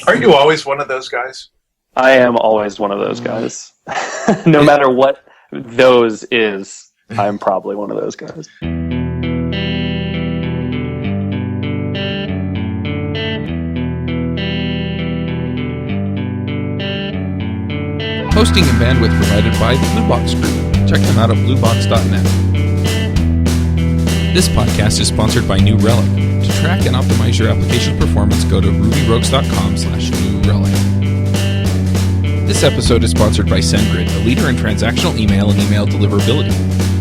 Aren't you always one of those guys? I am always one of those guys. No matter what those is, I'm probably one of those guys. Hosting and bandwidth provided by the Bluebox Group. Check them out at bluebox.net. This podcast is sponsored by New Relic. To track and optimize your application's performance, go to rubyrogues.com/New Relic. This episode is sponsored by SendGrid, a leader in transactional email and email deliverability.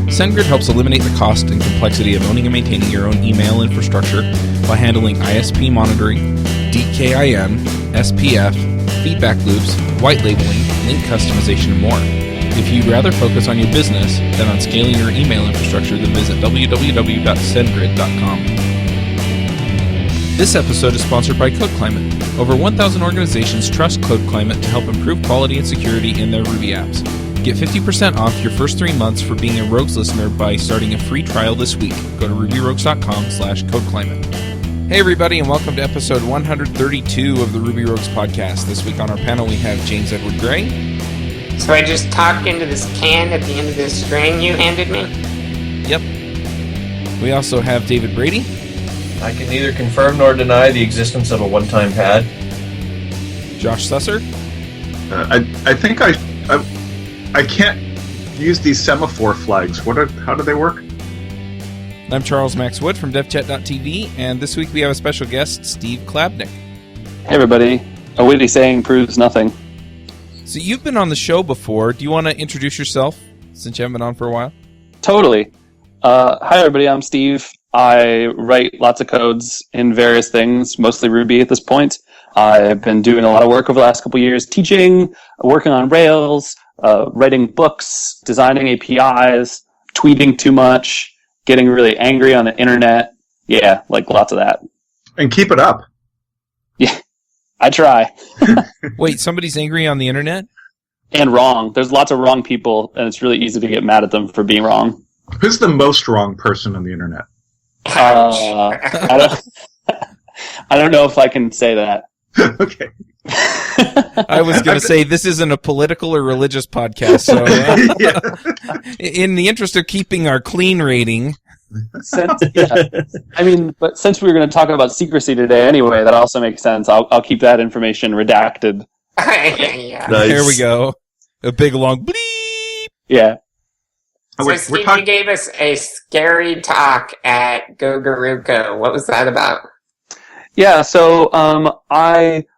SendGrid helps eliminate the cost and complexity of owning and maintaining your own email infrastructure by handling ISP monitoring, DKIM, SPF, feedback loops, white labeling, link customization, and more. If you'd rather focus on your business than on scaling your email infrastructure, then visit www.sendgrid.com. This episode is sponsored by CodeClimate. Over 1,000 organizations trust CodeClimate to help improve quality and security in their Ruby apps. Get 50% off your first 3 months for being a Rogues listener by starting a free trial this week. Go to rubyrogues.com/CodeClimate. Hey everybody, and welcome to episode 132 of the Ruby Rogues podcast. This week on our panel we have James Edward Gray. So I just talk into this can at the end of this string you handed me? Yep. We also have David Brady. I can neither confirm nor deny the existence of a one-time pad. Josh Susser. I think I can't use these semaphore flags. How do they work? I'm Charles Max Wood from devchat.tv, and this week we have a special guest, Steve Klabnik. Hey everybody. A witty saying proves nothing. So you've been on the show before. Do you want to introduce yourself, since you haven't been on for a while? Totally. Hi everybody, I'm Steve. I write lots of codes in various things, mostly Ruby at this point. I've been doing a lot of work over the last couple of years, teaching, working on Rails, writing books, designing APIs, tweeting too much, getting really angry on the internet. Yeah, like lots of that. And keep it up. Yeah, I try. Wait, somebody's angry on the internet? And wrong. There's lots of wrong people, and it's really easy to get mad at them for being wrong. Who's the most wrong person on the internet? I don't know if I can say that. Okay. I was going to say, this isn't a political or religious podcast, so in the interest of keeping our clean rating... But since we were going to talk about secrecy today anyway, that also makes sense. I'll keep that information redacted. Yeah. Nice. There we go. A big long bleep! Yeah. So Steve, you gave us a scary talk at GoGaRuCo. What was that about? Yeah, so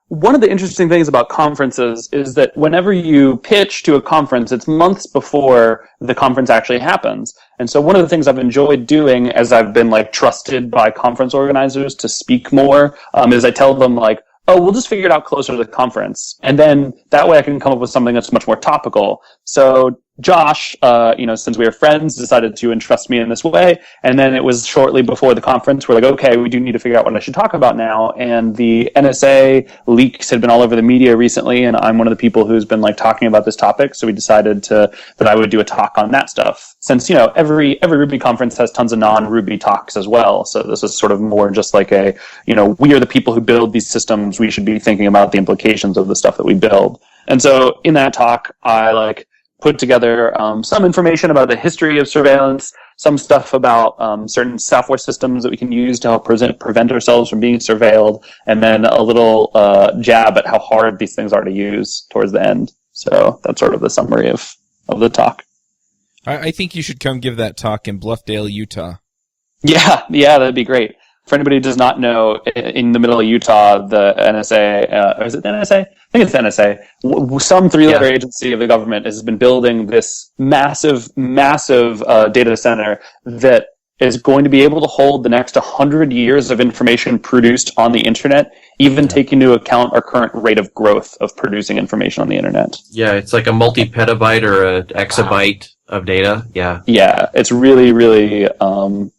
one of the interesting things about conferences is that whenever you pitch to a conference, it's months before the conference actually happens. And so one of the things I've enjoyed doing as I've been trusted by conference organizers to speak more, is I tell them oh, we'll just figure it out closer to the conference. And then that way I can come up with something that's much more topical. So Josh, since we were friends, decided to entrust me in this way. And then it was shortly before the conference, we're like, okay, we do need to figure out what I should talk about now. And the NSA leaks had been all over the media recently, and I'm one of the people who's been talking about this topic. So we decided that I would do a talk on that stuff. Since, every Ruby conference has tons of non-Ruby talks as well. So this is sort of more just we are the people who build these systems. We should be thinking about the implications of the stuff that we build. And so in that talk, I put together some information about the history of surveillance, some stuff about certain software systems that we can use to help prevent ourselves from being surveilled, and then a little jab at how hard these things are to use towards the end. So that's sort of the summary of the talk. I think you should come give that talk in Bluffdale, Utah. Yeah, that'd be great. For anybody who does not know, in the middle of Utah, the NSA, or is it the NSA? I think it's the NSA. Some three-letter agency of the government has been building this massive data center that is going to be able to hold the next 100 years of information produced on the internet, even taking into account our current rate of growth of producing information on the internet. Yeah, it's like a multi-petabyte or a exabyte of data. Yeah. Yeah, it's really, really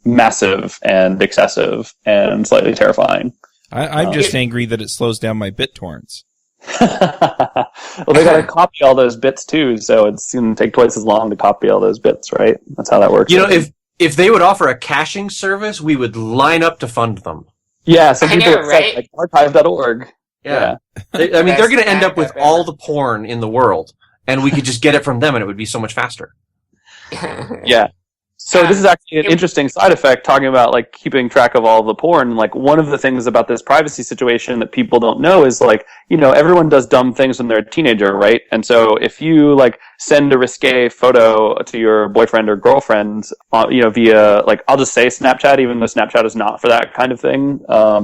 massive and excessive and slightly terrifying. I'm just angry that it slows down my BitTorrents. Well, they got to copy all those bits too, so it's going to take twice as long to copy all those bits, right? That's how that works. If they would offer a caching service, we would line up to fund them. Yeah, some people at archive.org. Yeah. They're going to end up with all the porn in the world, and we could just get it from them, and it would be so much faster. Yeah. So this is actually an interesting side effect, talking about like keeping track of all the porn. Like one of the things about this privacy situation that people don't know is like, everyone does dumb things when they're a teenager, right? And so if you like send a risque photo to your boyfriend or girlfriend, via like, I'll just say Snapchat, even though Snapchat is not for that kind of thing,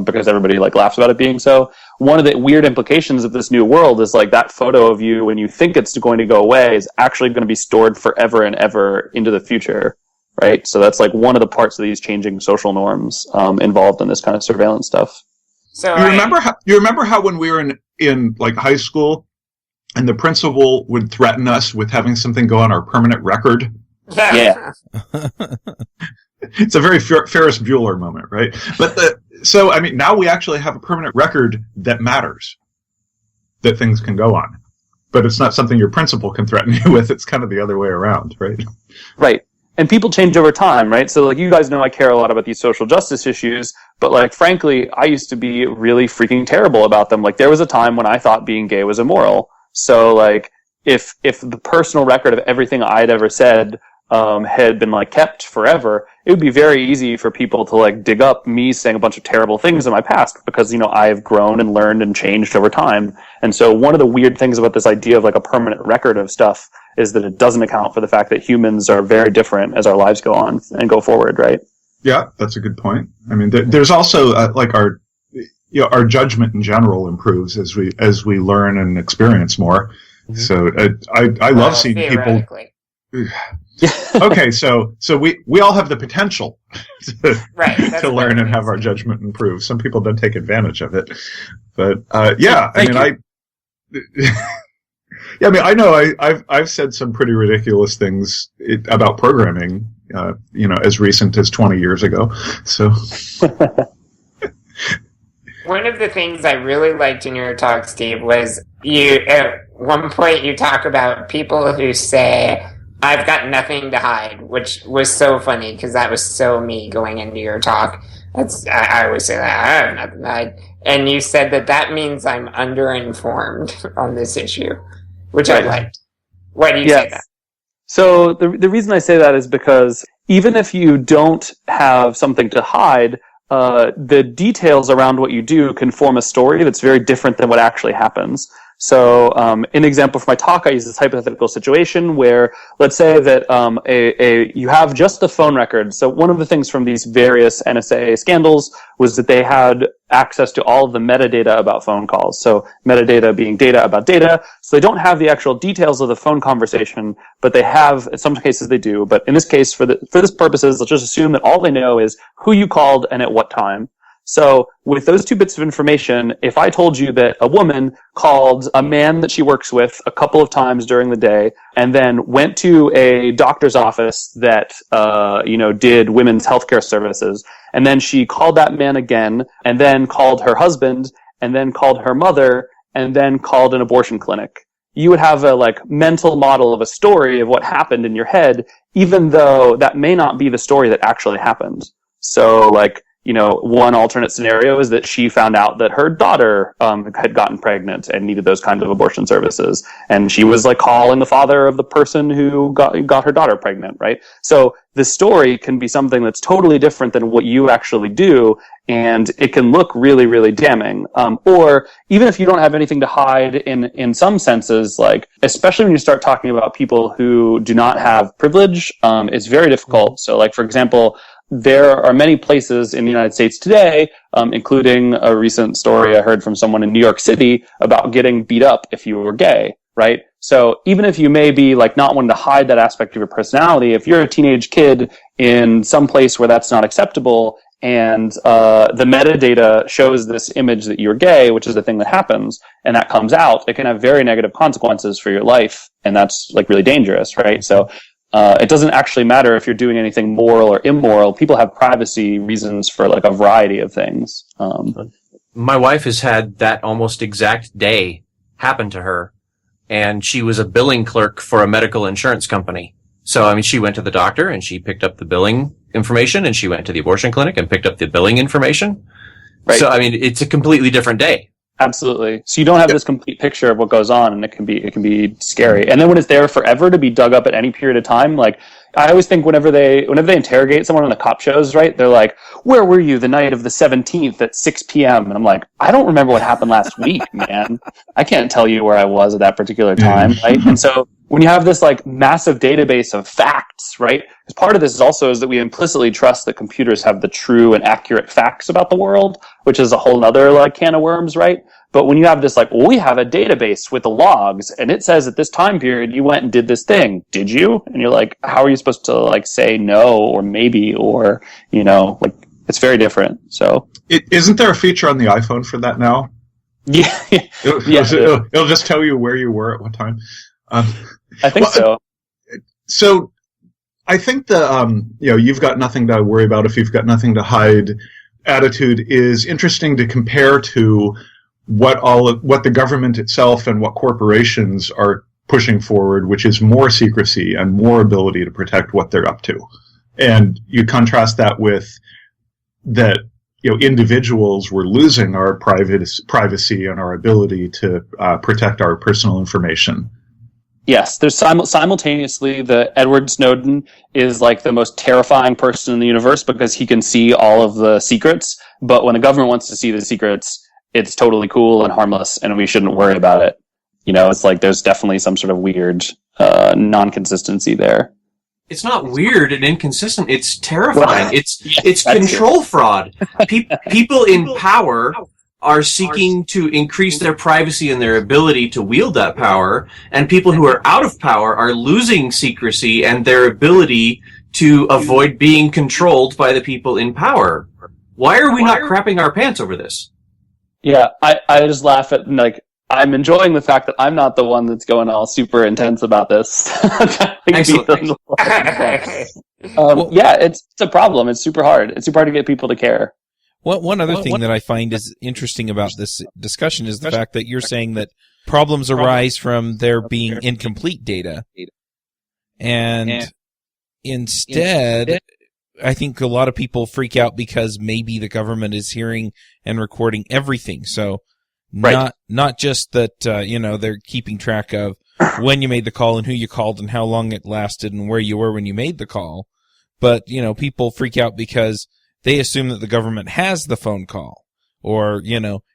because everybody like laughs about it being so. One of the weird implications of this new world is like that photo of you when you think it's going to go away is actually going to be stored forever and ever into the future. Right, so that's like one of the parts of these changing social norms involved in this kind of surveillance stuff. So you remember how when we were in like high school, and the principal would threaten us with having something go on our permanent record? Yeah. It's a very Ferris Bueller moment, right? But now we actually have a permanent record that matters, that things can go on, but it's not something your principal can threaten you with. It's kind of the other way around, right? Right. And people change over time, right? So, like, you guys know I care a lot about these social justice issues, but, like, frankly, I used to be really freaking terrible about them. Like, there was a time when I thought being gay was immoral. So, like, if the personal record of everything I'd ever said had been, like, kept forever, it would be very easy for people to, like, dig up me saying a bunch of terrible things in my past because, I've grown and learned and changed over time. And so one of the weird things about this idea of, like, a permanent record of stuff is that it doesn't account for the fact that humans are very different as our lives go on and go forward, right? Yeah, that's a good point. I mean, there's also like our judgment in general improves as we learn and experience more. Mm-hmm. So I love seeing people. Okay, so we all have the potential to learn and have our judgment improve. Some people don't take advantage of it, but I know I've said some pretty ridiculous things about programming, as recent as 20 years ago. So one of the things I really liked in your talk, Steve, was you at one point you talk about people who say, "I've got nothing to hide," which was so funny because that was so me going into your talk. I always say that, I have nothing to hide. And you said that means I'm underinformed on this issue, which I liked. Why do you say that? So the reason I say that is because even if you don't have something to hide, the details around what you do can form a story that's very different than what actually happens. So, an example for my talk, I use this hypothetical situation where, let's say that you have just the phone record. So, one of the things from these various NSA scandals was that they had access to all of the metadata about phone calls. So, metadata being data about data. So, they don't have the actual details of the phone conversation, but they have. In some cases, they do. But in this case, for this purposes, let's just assume that all they know is who you called and at what time. So with those two bits of information, if I told you that a woman called a man that she works with a couple of times during the day and then went to a doctor's office that, did women's healthcare services, and then she called that man again and then called her husband and then called her mother and then called an abortion clinic, you would have a mental model of a story of what happened in your head, even though that may not be the story that actually happened. So one alternate scenario is that she found out that her daughter had gotten pregnant and needed those kinds of abortion services, and she was calling the father of the person who got her daughter pregnant, right? So the story can be something that's totally different than what you actually do, and it can look really, really damning. Or even if you don't have anything to hide in some senses, especially when you start talking about people who do not have privilege, it's very difficult. So for example, there are many places in the United States today, including a recent story I heard from someone in New York City about getting beat up if you were gay, right? So even if you may be not wanting to hide that aspect of your personality, if you're a teenage kid in some place where that's not acceptable and the metadata shows this image that you're gay, which is the thing that happens, and that comes out, it can have very negative consequences for your life, and that's really dangerous, right? So it doesn't actually matter if you're doing anything moral or immoral. People have privacy reasons for a variety of things. My wife has had that almost exact day happen to her, and she was a billing clerk for a medical insurance company. So, she went to the doctor and she picked up the billing information, and she went to the abortion clinic and picked up the billing information. Right. So, it's a completely different day. Absolutely. So you don't have this complete picture of what goes on, and it can be scary. And then when it's there forever to be dug up at any period of time, like I always think whenever they interrogate someone on the cop shows, right? They're like, "Where were you the night of the 17th at 6 p.m.?" And I'm like, "I don't remember what happened last week, man. I can't tell you where I was at that particular time." Right? And so when you have this like massive database of facts, right? Because part of this is that we implicitly trust that computers have the true and accurate facts about the world, which is a whole other like can of worms, right? But when you have this like, well, we have a database with the logs, and it says at this time period you went and did this thing. Did you? And you're like, how are you supposed to like say no or maybe or like it's very different. So isn't there a feature on the iPhone for that now? Yeah, it'll just tell you where you were at what time. I think so. So I think the you've got nothing to worry about if you've got nothing to hide attitude is interesting to compare to what the government itself and what corporations are pushing forward, which is more secrecy and more ability to protect what they're up to. And you contrast that with that individuals were losing our privacy and our ability to protect our personal information. Yes, there's simultaneously the Edward Snowden is like the most terrifying person in the universe because he can see all of the secrets, but when the government wants to see the secrets, it's totally cool and harmless and we shouldn't worry about it. It's like there's definitely some sort of weird non-consistency there. It's not weird and inconsistent. It's terrifying. It's true. control fraud. People in power are seeking to increase their privacy and their ability to wield that power, and people who are out of power are losing secrecy and their ability to avoid being controlled by the people in power. Why are we not crapping our pants over this? Yeah, I just laugh at, like, I'm enjoying the fact that I'm not the one that's going all super intense about this. Excellent. Yeah, it's a problem. It's super hard. It's super hard to get people to care. Well, one other thing that I find is interesting about this discussion is the fact that you're saying that problems arise from there being incomplete data. And instead, I think a lot of people freak out because maybe the government is hearing and recording everything. So not just that, they're keeping track of when you made the call and who you called and how long it lasted and where you were when you made the call. But, people freak out because they assume that the government has the phone call or,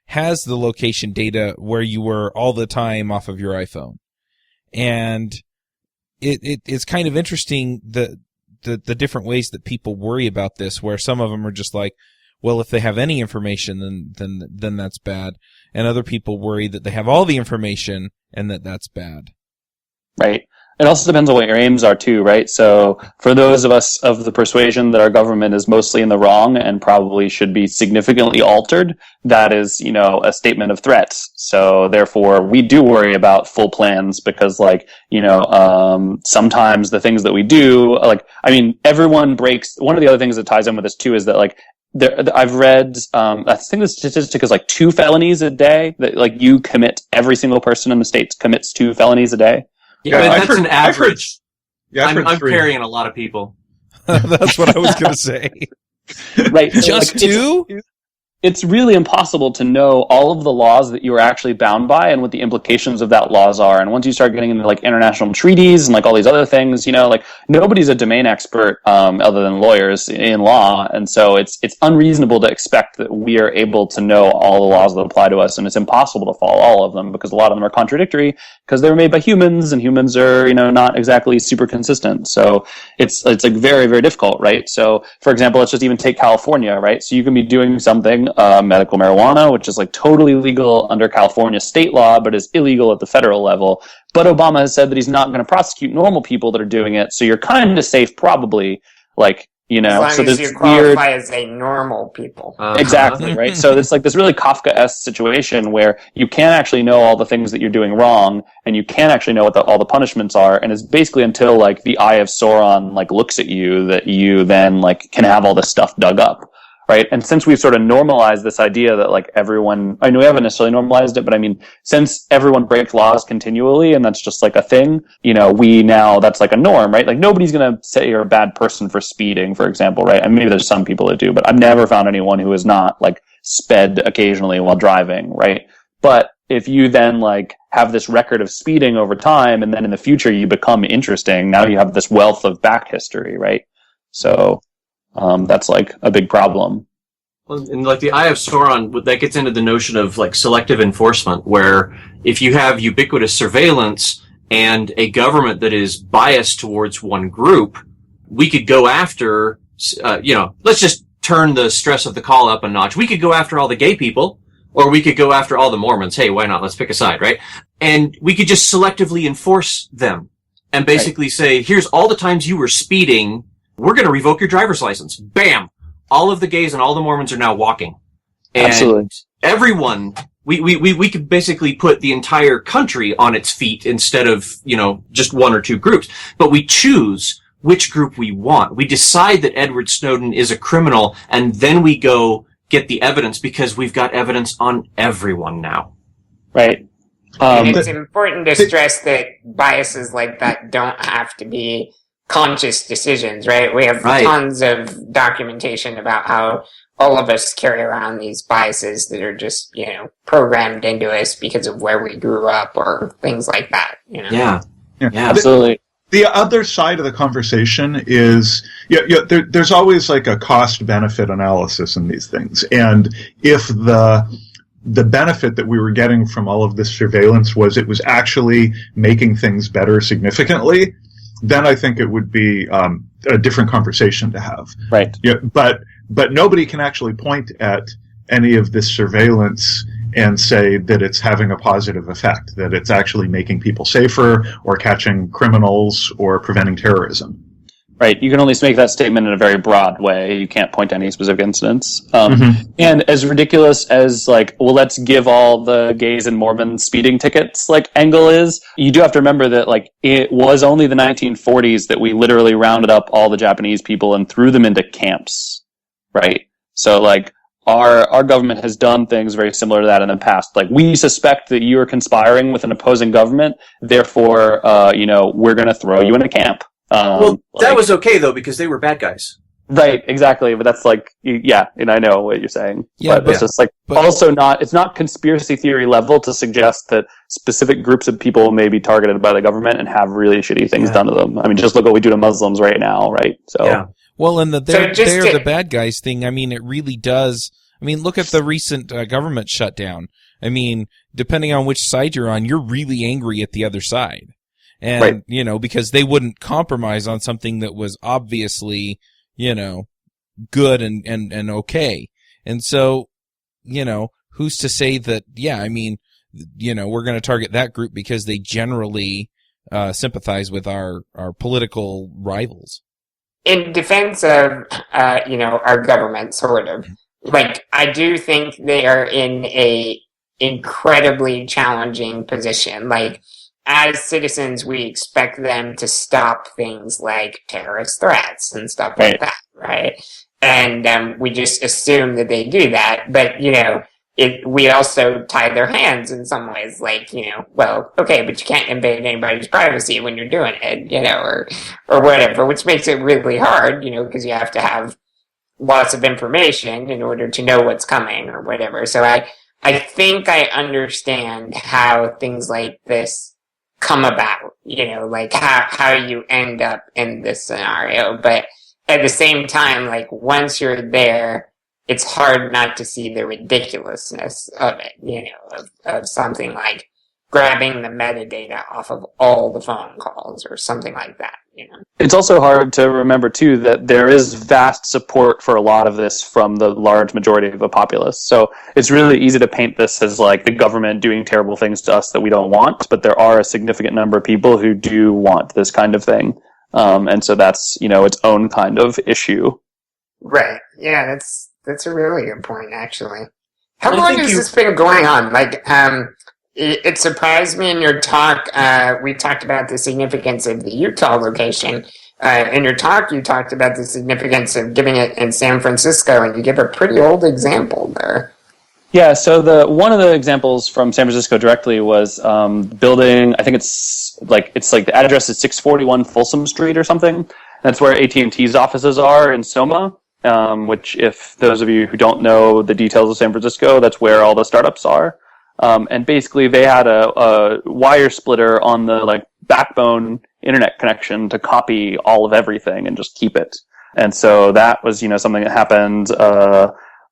has the location data where you were all the time off of your iPhone. And it's kind of interesting the different ways that people worry about this, where some of them are just like, well, if they have any information, then that's bad. And other people worry that they have all the information and that's bad. Right. It also depends on what your aims are too, right? So for those of us of the persuasion that our government is mostly in the wrong and probably should be significantly altered, that is, a statement of threats. So therefore we do worry about full plans because sometimes the things that we do, everyone breaks. One of the other things that ties in with this too is that I've read, I think the statistic is 2 felonies a day that you commit. Every single person in the States commits 2 felonies a day. Yeah, but that's an average. I'm carrying a lot of people. That's what I was going to say. Right. Just 2? It's really impossible to know all of the laws that you are actually bound by and what the implications of that laws are. And once you start getting into international treaties and all these other things, nobody's a domain expert other than lawyers in law. And so it's unreasonable to expect that we are able to know all the laws that apply to us. And it's impossible to follow all of them because a lot of them are contradictory because they were made by humans and humans are, not exactly super consistent. So it's very, very difficult, right? So for example, let's just even take California, right? So you can be doing something medical marijuana, which is totally legal under California state law, but is illegal at the federal level. But Obama has said that he's not going to prosecute normal people that are doing it. So you're kind of safe, probably. As long as you qualify as a normal people. Exactly, right? So it's this really Kafka-esque situation where you can't actually know all the things that you're doing wrong, and you can't actually know what all the punishments are, and it's basically until the Eye of Sauron looks at you that you then can have all this stuff dug up. Right. And since we've sort of normalized this idea that everyone, I know we haven't necessarily normalized it, but since everyone breaks laws continually and that's just a thing, that's a norm, right? Nobody's going to say you're a bad person for speeding, for example, right? And maybe there's some people that do, but I've never found anyone who is not sped occasionally while driving, right? But if you then like have this record of speeding over time, and then in the future you become interesting, now you have this wealth of back history, right? So that's like a big problem. Well, and like the Eye of Sauron, that gets into the notion of like selective enforcement, where if you have ubiquitous surveillance and a government that is biased towards one group, we could go after, let's just turn the stress of the call up a notch. We could go after all the gay people, or we could go after all the Mormons. Hey, why not? Let's pick a side, right? And we could just selectively enforce them and basically say, here's all the times you were speeding. We're going to revoke your driver's license. Bam! All of the gays and all the Mormons are now walking. And Absolutely. everyone, we could basically put the entire country on its feet instead of, just one or two groups. But we choose which group we want. We decide that Edward Snowden is a criminal, and then we go get the evidence because we've got evidence on everyone now. Right. And it's important to stress that biases like that don't have to be conscious decisions, right? We have tons of documentation about how all of us carry around these biases that are just, programmed into us because of where we grew up or things like that, Yeah. Absolutely. The other side of the conversation is, there's always like a cost-benefit analysis in these things. And if the benefit that we were getting from all of this surveillance was it was actually making things better significantly, then I think it would be a different conversation to have. Right. Yeah, but nobody can actually point at any of this surveillance and say that it's having a positive effect, that it's actually making people safer or catching criminals or preventing terrorism. Right. You can only make that statement in a very broad way. You can't point to any specific incidents. And as ridiculous as let's give all the gays and Mormons speeding tickets angle is, you do have to remember that it was only the 1940s that we literally rounded up all the Japanese people and threw them into camps. Right. So our government has done things very similar to that in the past. We suspect that you are conspiring with an opposing government, therefore, we're going to throw you in a camp. That was okay though because they were bad guys. Right, exactly. But that's and I know what you're saying. Yeah, but it's just it's not conspiracy theory level to suggest that specific groups of people may be targeted by the government and have really shitty things done to them. I mean, just look what we do to Muslims right now, right? So. Yeah. Well, and they're the bad guys thing, I mean, it really does. I mean, look at the recent government shutdown. I mean, depending on which side you're on, you're really angry at the other side. And, because they wouldn't compromise on something that was obviously, good and okay. And so, who's to say that, we're going to target that group because they generally sympathize with our political rivals. In defense of, our government, sort of, I do think they are in a incredibly challenging position. As citizens, we expect them to stop things like terrorist threats and stuff like that, right? And we just assume that they do that, but, we also tie their hands in some ways, well, okay, but you can't invade anybody's privacy when you're doing it, or whatever, which makes it really hard, because you have to have lots of information in order to know what's coming or whatever. So I think I understand how things like this come about, how you end up in this scenario. But at the same time, once you're there, it's hard not to see the ridiculousness of it, of something like grabbing the metadata off of all the phone calls or something like that, It's also hard to remember, too, that there is vast support for a lot of this from the large majority of the populace. So it's really easy to paint this as the government doing terrible things to us that we don't want, but there are a significant number of people who do want this kind of thing. And so that's, its own kind of issue. Right. Yeah, that's a really good point, actually. How long has this been going on? It surprised me in your talk. We talked about the significance of the Utah location. In your talk, you talked about the significance of giving it in San Francisco, and you give a pretty old example there. Yeah, so one of the examples from San Francisco directly was building. I think it's the address is 641 Folsom Street or something. That's where AT&T's offices are in Soma. Which, if those of you who don't know the details of San Francisco, that's where all the startups are. and basically they had a wire splitter on the like backbone internet connection to copy all of everything and just keep it. And so that was, something that happened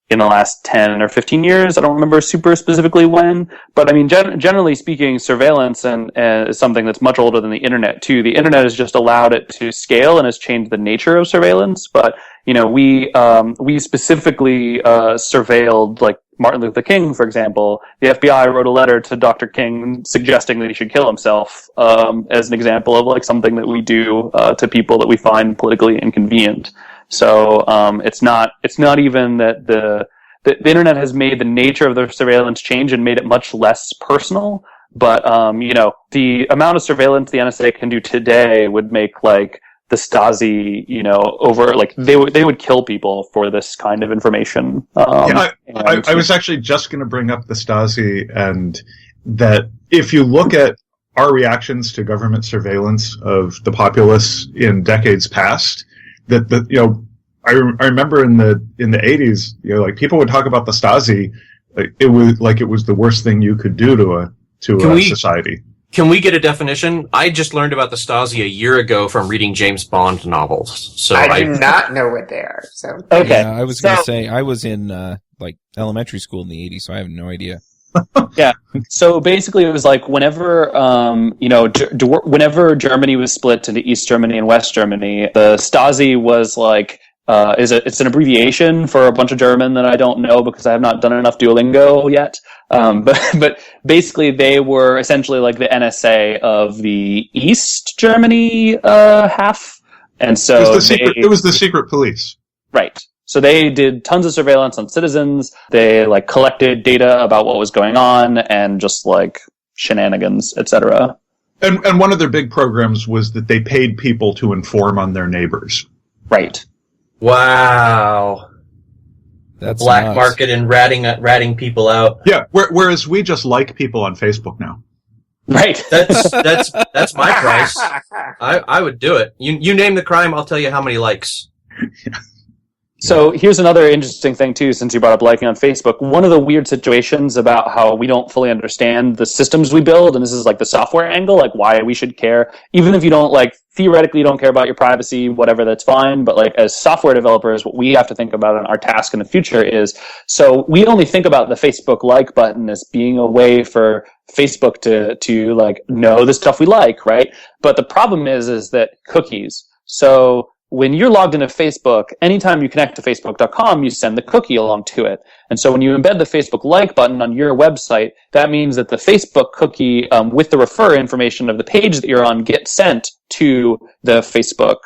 in the last 10 or 15 years. I don't remember super specifically when, but I mean, generally speaking, surveillance is something that's much older than the internet too. The internet has just allowed it to scale and has changed the nature of surveillance. But, we specifically surveilled like Martin Luther King, for example. The FBI wrote a letter to Dr. King suggesting that he should kill himself, as an example of like something that we do to people that we find politically inconvenient. So it's not even that the internet has made the nature of the surveillance change and made it much less personal. But the amount of surveillance the NSA can do today would make like the Stasi, over like they would kill people for this kind of information. I was actually just going to bring up the Stasi, and that if you look at our reactions to government surveillance of the populace in decades past, that I remember in the 80s, like people would talk about the Stasi, it was the worst thing you could do to a society. Can we get a definition? I just learned about the Stasi a year ago from reading James Bond novels. So I do not know what they are. So okay, yeah, I was going to say I was in elementary school in the 80s, so I have no idea. Yeah. So basically, it was like whenever whenever Germany was split into East Germany and West Germany, the Stasi was like. It's an abbreviation for a bunch of German that I don't know because I have not done enough Duolingo yet. But basically they were essentially like the NSA of the East Germany half, and so it was the secret police, right? So they did tons of surveillance on citizens. They like collected data about what was going on and just like shenanigans, etc. And one of their big programs was that they paid people to inform on their neighbors. Right. Wow. That's black nuts. Market and ratting people out. Yeah, whereas we just like people on Facebook now. Right. That's my price. I would do it. You name the crime, I'll tell you how many likes. Yeah. So here's another interesting thing too, since you brought up liking on Facebook. One of the weird situations about how we don't fully understand the systems we build, and this is like the software angle, like why we should care, even if you don't like theoretically you don't care about your privacy, whatever, that's fine. But like as software developers, what we have to think about in our task in the future is, so we only think about the Facebook like button as being a way for Facebook to like know the stuff we like, right? But the problem is that cookies. So when you're logged into Facebook, anytime you connect to Facebook.com, you send the cookie along to it. And so when you embed the Facebook like button on your website, that means that the Facebook cookie with the refer information of the page that you're on gets sent to the Facebook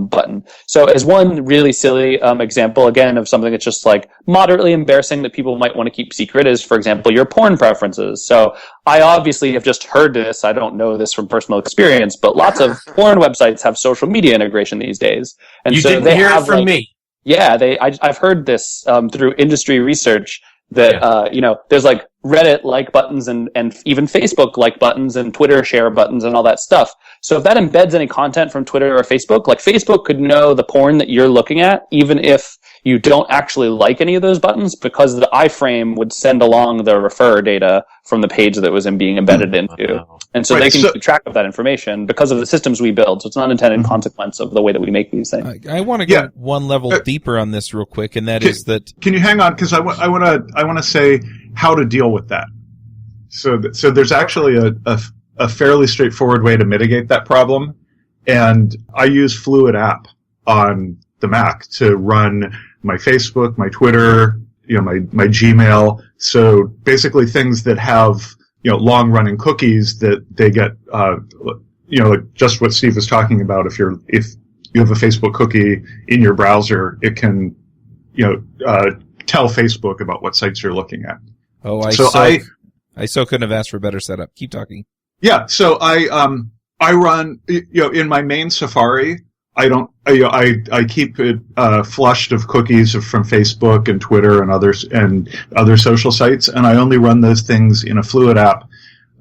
button. So as one really silly example, again, of something that's just like moderately embarrassing that people might want to keep secret is, for example, your porn preferences. So I obviously have just heard this. I don't know this from personal experience, but lots of porn websites have social media integration these days. And you so didn't they hear have, it from like, me. Yeah, I've heard this through industry research that there's like Reddit like buttons and even Facebook like buttons and Twitter share buttons and all that stuff. So if that embeds any content from Twitter or Facebook, like Facebook could know the porn that you're looking at, even if you don't actually like any of those buttons, because the iframe would send along the refer data from the page that was being embedded into. Wow. And so they can keep track of that information because of the systems we build. So it's not an intended consequence of the way that we make these things. I want to go one level deeper on this real quick, and that is that... Can you hang on? Because I want to say how to deal with that. So there's actually a fairly straightforward way to mitigate that problem. And I use Fluid app on the Mac to run my Facebook, my Twitter, my Gmail. So basically things that have, long running cookies that they get, like just what Steve was talking about. If you have a Facebook cookie in your browser, it can, tell Facebook about what sites you're looking at. Oh, I so couldn't have asked for a better setup. Keep talking. Yeah. So I run, in my main Safari, I keep it flushed of cookies from Facebook and Twitter and other social sites, and I only run those things in a Fluid app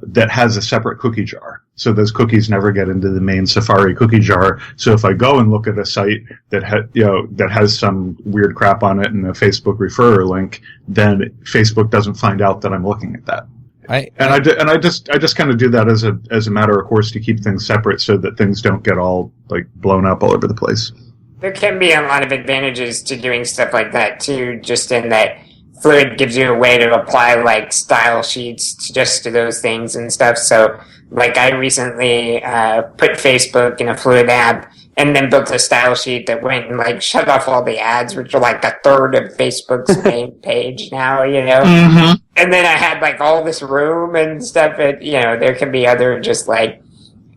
that has a separate cookie jar. So those cookies never get into the main Safari cookie jar. So if I go and look at a site that has some weird crap on it and a Facebook referrer link, then Facebook doesn't find out that I'm looking at that. I just kind of do that as a matter of course to keep things separate so that things don't get all like blown up all over the place. There can be a lot of advantages to doing stuff like that too, just in that Fluid gives you a way to apply like style sheets to those things and stuff. So like I recently put Facebook in a Fluid app and then built a style sheet that went and like shut off all the ads, which are like a third of Facebook's main page now, you know? Mm-hmm. And then I had like all this room and stuff. There can be other just like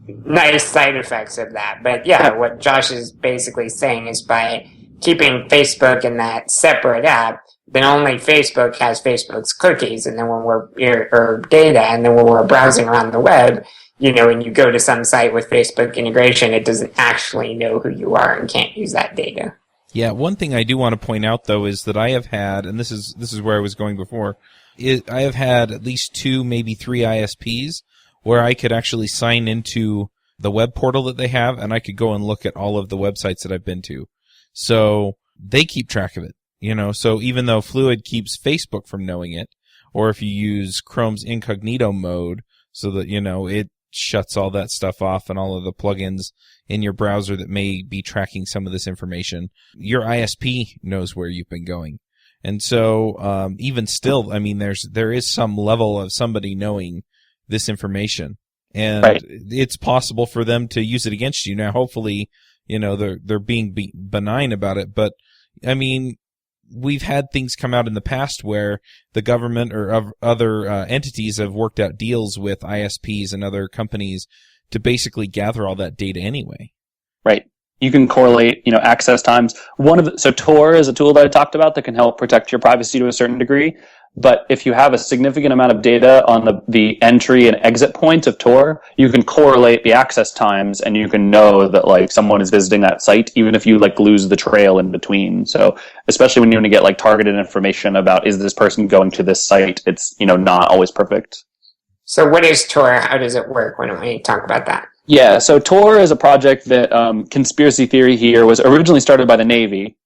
nice side effects of that. But yeah, what Josh is basically saying is by keeping Facebook in that separate app, then only Facebook has Facebook's cookies, and then or data, and then when we're browsing around the web, and you go to some site with Facebook integration, it doesn't actually know who you are and can't use that data. Yeah, one thing I do want to point out though is that I have had, and this is where I was going before, I have had at least 2, maybe 3 ISPs where I could actually sign into the web portal that they have, and I could go and look at all of the websites that I've been to. So they keep track of it. So even though Fluid keeps Facebook from knowing it, or if you use Chrome's incognito mode so that, it shuts all that stuff off and all of the plugins in your browser that may be tracking some of this information, your ISP knows where you've been going. And so, even still, I mean, there is some level of somebody knowing this information, and right. It's possible for them to use it against you. Now, hopefully, they're being benign about it, but I mean, we've had things come out in the past where the government or other entities have worked out deals with ISPs and other companies to basically gather all that data anyway. Right. You can correlate, access times. So Tor is a tool that I talked about that can help protect your privacy to a certain degree. But if you have a significant amount of data on the entry and exit point of Tor, you can correlate the access times, and you can know that like someone is visiting that site, even if you like lose the trail in between. So especially when you want to get like targeted information about is this person going to this site, it's not always perfect. So what is Tor? How does it work? Why don't we talk about that? Yeah, so Tor is a project that conspiracy theory here was originally started by the Navy.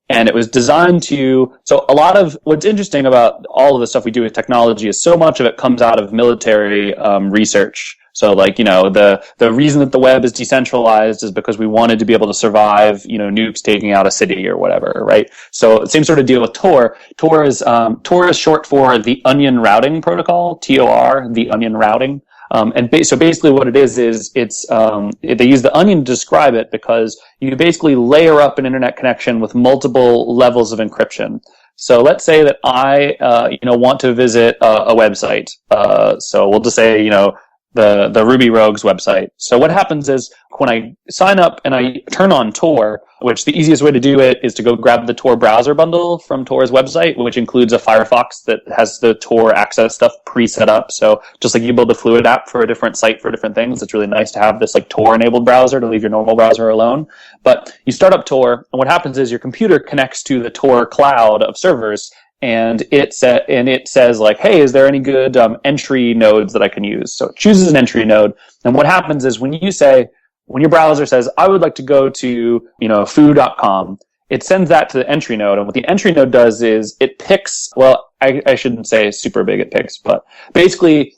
And it was designed so a lot of what's interesting about all of the stuff we do with technology is so much of it comes out of military research. So like, the reason that the web is decentralized is because we wanted to be able to survive, nukes taking out a city or whatever, right? So same sort of deal with Tor. Tor is short for the Onion Routing Protocol, TOR, the Onion Routing. So basically what it is it's, they use the onion to describe it because you basically layer up an internet connection with multiple levels of encryption. So let's say that I, want to visit a website. So we'll just say, the Ruby Rogues website. So what happens is when I sign up and I turn on Tor, which the easiest way to do it is to go grab the Tor browser bundle from Tor's website, which includes a Firefox that has the Tor access stuff pre-set up. So just like you build a Fluid app for a different site for different things, it's really nice to have this like Tor-enabled browser to leave your normal browser alone. But you start up Tor, and what happens is your computer connects to the Tor cloud of servers, and it says like, hey, is there any good entry nodes that I can use? So it chooses an entry node, and what happens is when your browser says, I would like to go to, foo.com, it sends that to the entry node, and what the entry node does is it picks, I shouldn't say super big it picks, but basically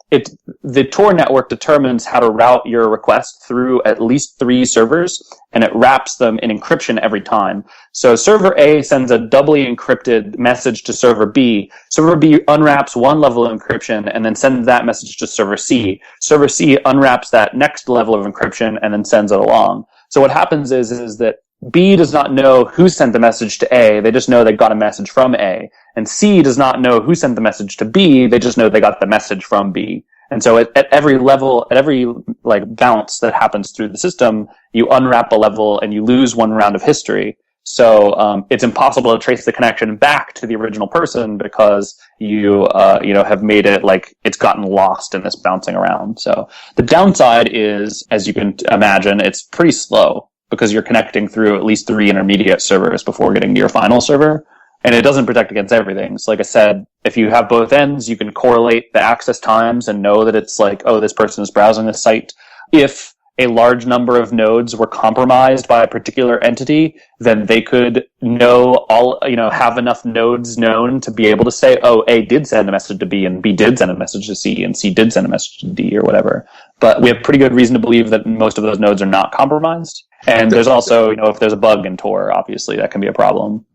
the Tor network determines how to route your request through at least 3 servers, and it wraps them in encryption every time. So server A sends a doubly encrypted message to server B. Server B unwraps one level of encryption and then sends that message to server C. Server C unwraps that next level of encryption and then sends it along. So what happens is that B does not know who sent the message to A. They just know they got a message from A. And C does not know who sent the message to B. They just know they got the message from B. And so at every level, at every like bounce that happens through the system, you unwrap a level and you lose one round of history. So it's impossible to trace the connection back to the original person because you have made it like it's gotten lost in this bouncing around. So the downside is, as you can imagine, it's pretty slow, because you're connecting through at least 3 intermediate servers before getting to your final server. And it doesn't protect against everything. So like I said, if you have both ends, you can correlate the access times and know that it's like, oh, this person is browsing this site. If a large number of nodes were compromised by a particular entity, then they could have enough nodes known to be able to say, oh, A did send a message to B, and B did send a message to C, and C did send a message to D, or whatever. But we have pretty good reason to believe that most of those nodes are not compromised. And there's also, if there's a bug in Tor, obviously that can be a problem.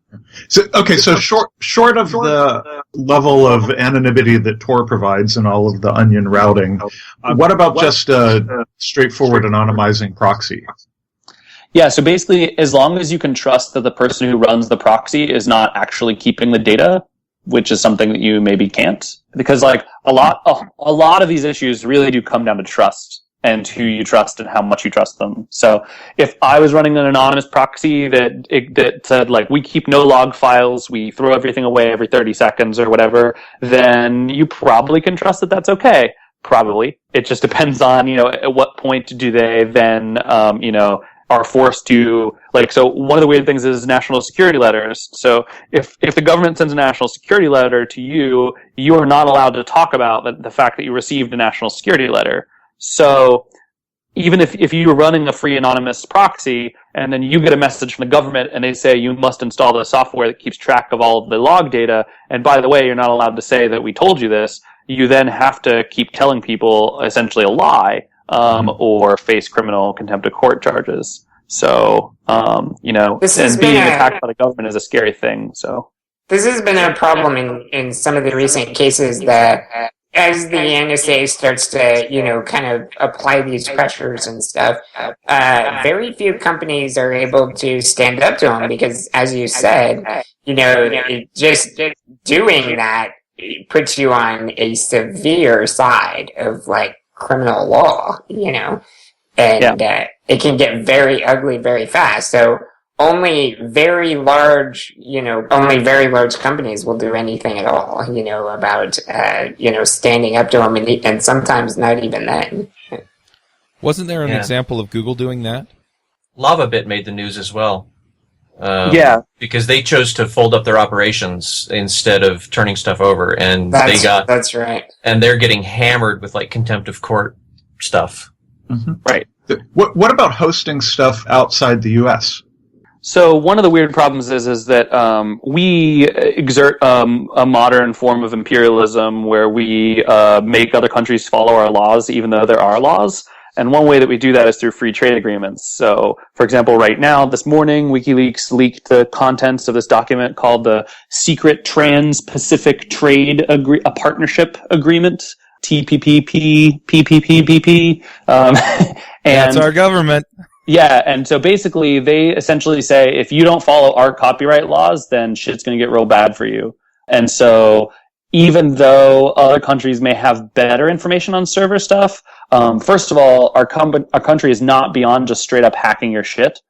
So short of the level of anonymity that Tor provides and all of the onion routing, what about just a straightforward anonymizing proxy? Yeah, so basically, as long as you can trust that the person who runs the proxy is not actually keeping the data, which is something that you maybe can't, because like a lot of these issues really do come down to trust and who you trust and how much you trust them. So if I was running an anonymous proxy that said, like, we keep no log files, we throw everything away every 30 seconds or whatever, then you probably can trust that that's okay. Probably. It just depends on, at what point do they then, are forced to, so one of the weird things is national security letters. So if the government sends a national security letter to you, you are not allowed to talk about the fact that you received a national security letter. So even if you're running a free anonymous proxy and then you get a message from the government and they say you must install the software that keeps track of all of the log data, and by the way, you're not allowed to say that we told you this, you then have to keep telling people essentially a lie, or face criminal contempt of court charges. So, and being attacked by the government is a scary thing, so. This has been a problem in some of the recent cases that as the NSA starts to, kind of apply these pressures and stuff, very few companies are able to stand up to them because, as you said, just doing that puts you on a severe side of, criminal law, and it can get very ugly very fast. So only very large companies will do anything at all, about, standing up to them, and sometimes not even then. Wasn't there an example of Google doing that? LavaBit made the news as well. Because they chose to fold up their operations instead of turning stuff over, and that's right. And they're getting hammered with contempt of court stuff. Mm-hmm. Right. What about hosting stuff outside the U.S.? So one of the weird problems is that we exert a modern form of imperialism where we make other countries follow our laws, even though there are laws. And one way that we do that is through free trade agreements. So, for example, right now, this morning, WikiLeaks leaked the contents of this document called the Secret Trans-Pacific Trade Partnership Agreement, TPPP, PPPPP. That's our government. Yeah, and so basically they essentially say, if you don't follow our copyright laws, then shit's going to get real bad for you. And so even though other countries may have better information on server stuff, first of all, our country is not beyond just straight up hacking your shit,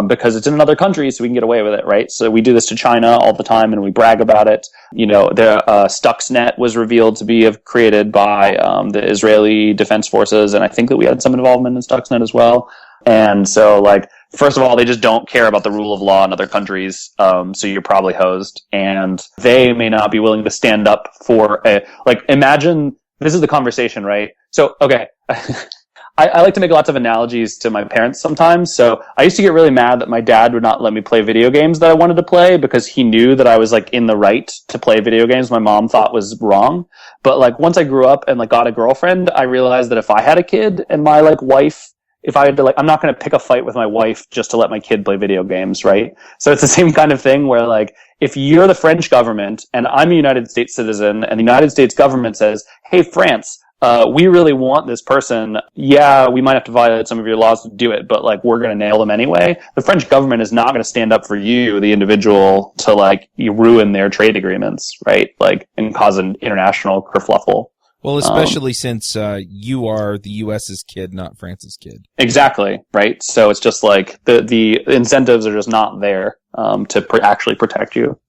because it's in another country, so we can get away with it, right? So we do this to China all the time, and we brag about it. The Stuxnet was revealed to be created by the Israeli Defense Forces, and I think that we had some involvement in Stuxnet as well. And so, first of all, they just don't care about the rule of law in other countries, so you're probably hosed. And they may not be willing to stand up for imagine, this is the conversation, right? So, okay, I like to make lots of analogies to my parents sometimes. So I used to get really mad that my dad would not let me play video games that I wanted to play because he knew that I was in the right to play video games my mom thought was wrong. But once I grew up and got a girlfriend, I realized that if I had a kid and my wife, if I had to, I'm not going to pick a fight with my wife just to let my kid play video games, right? So it's the same kind of thing where, if you're the French government and I'm a United States citizen and the United States government says, hey, France, we really want this person. Yeah, we might have to violate some of your laws to do it, but we're going to nail them anyway. The French government is not going to stand up for you, the individual, to you ruin their trade agreements, right? And cause an international kerfluffle. Well, especially since you are the U.S.'s kid, not France's kid. Exactly, right? So it's just the incentives are just not there to actually protect you.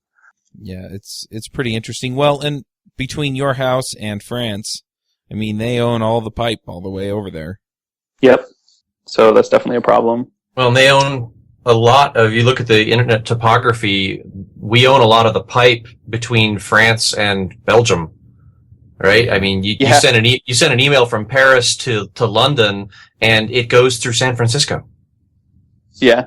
Yeah, it's pretty interesting. Well, and between your house and France, I mean, they own all the pipe all the way over there. Yep. So that's definitely a problem. Well, and they own a lot of, you look at the internet topography, we own a lot of the pipe between France and Belgium. right? I mean, you send an email from Paris to London, and it goes through San Francisco. Yeah.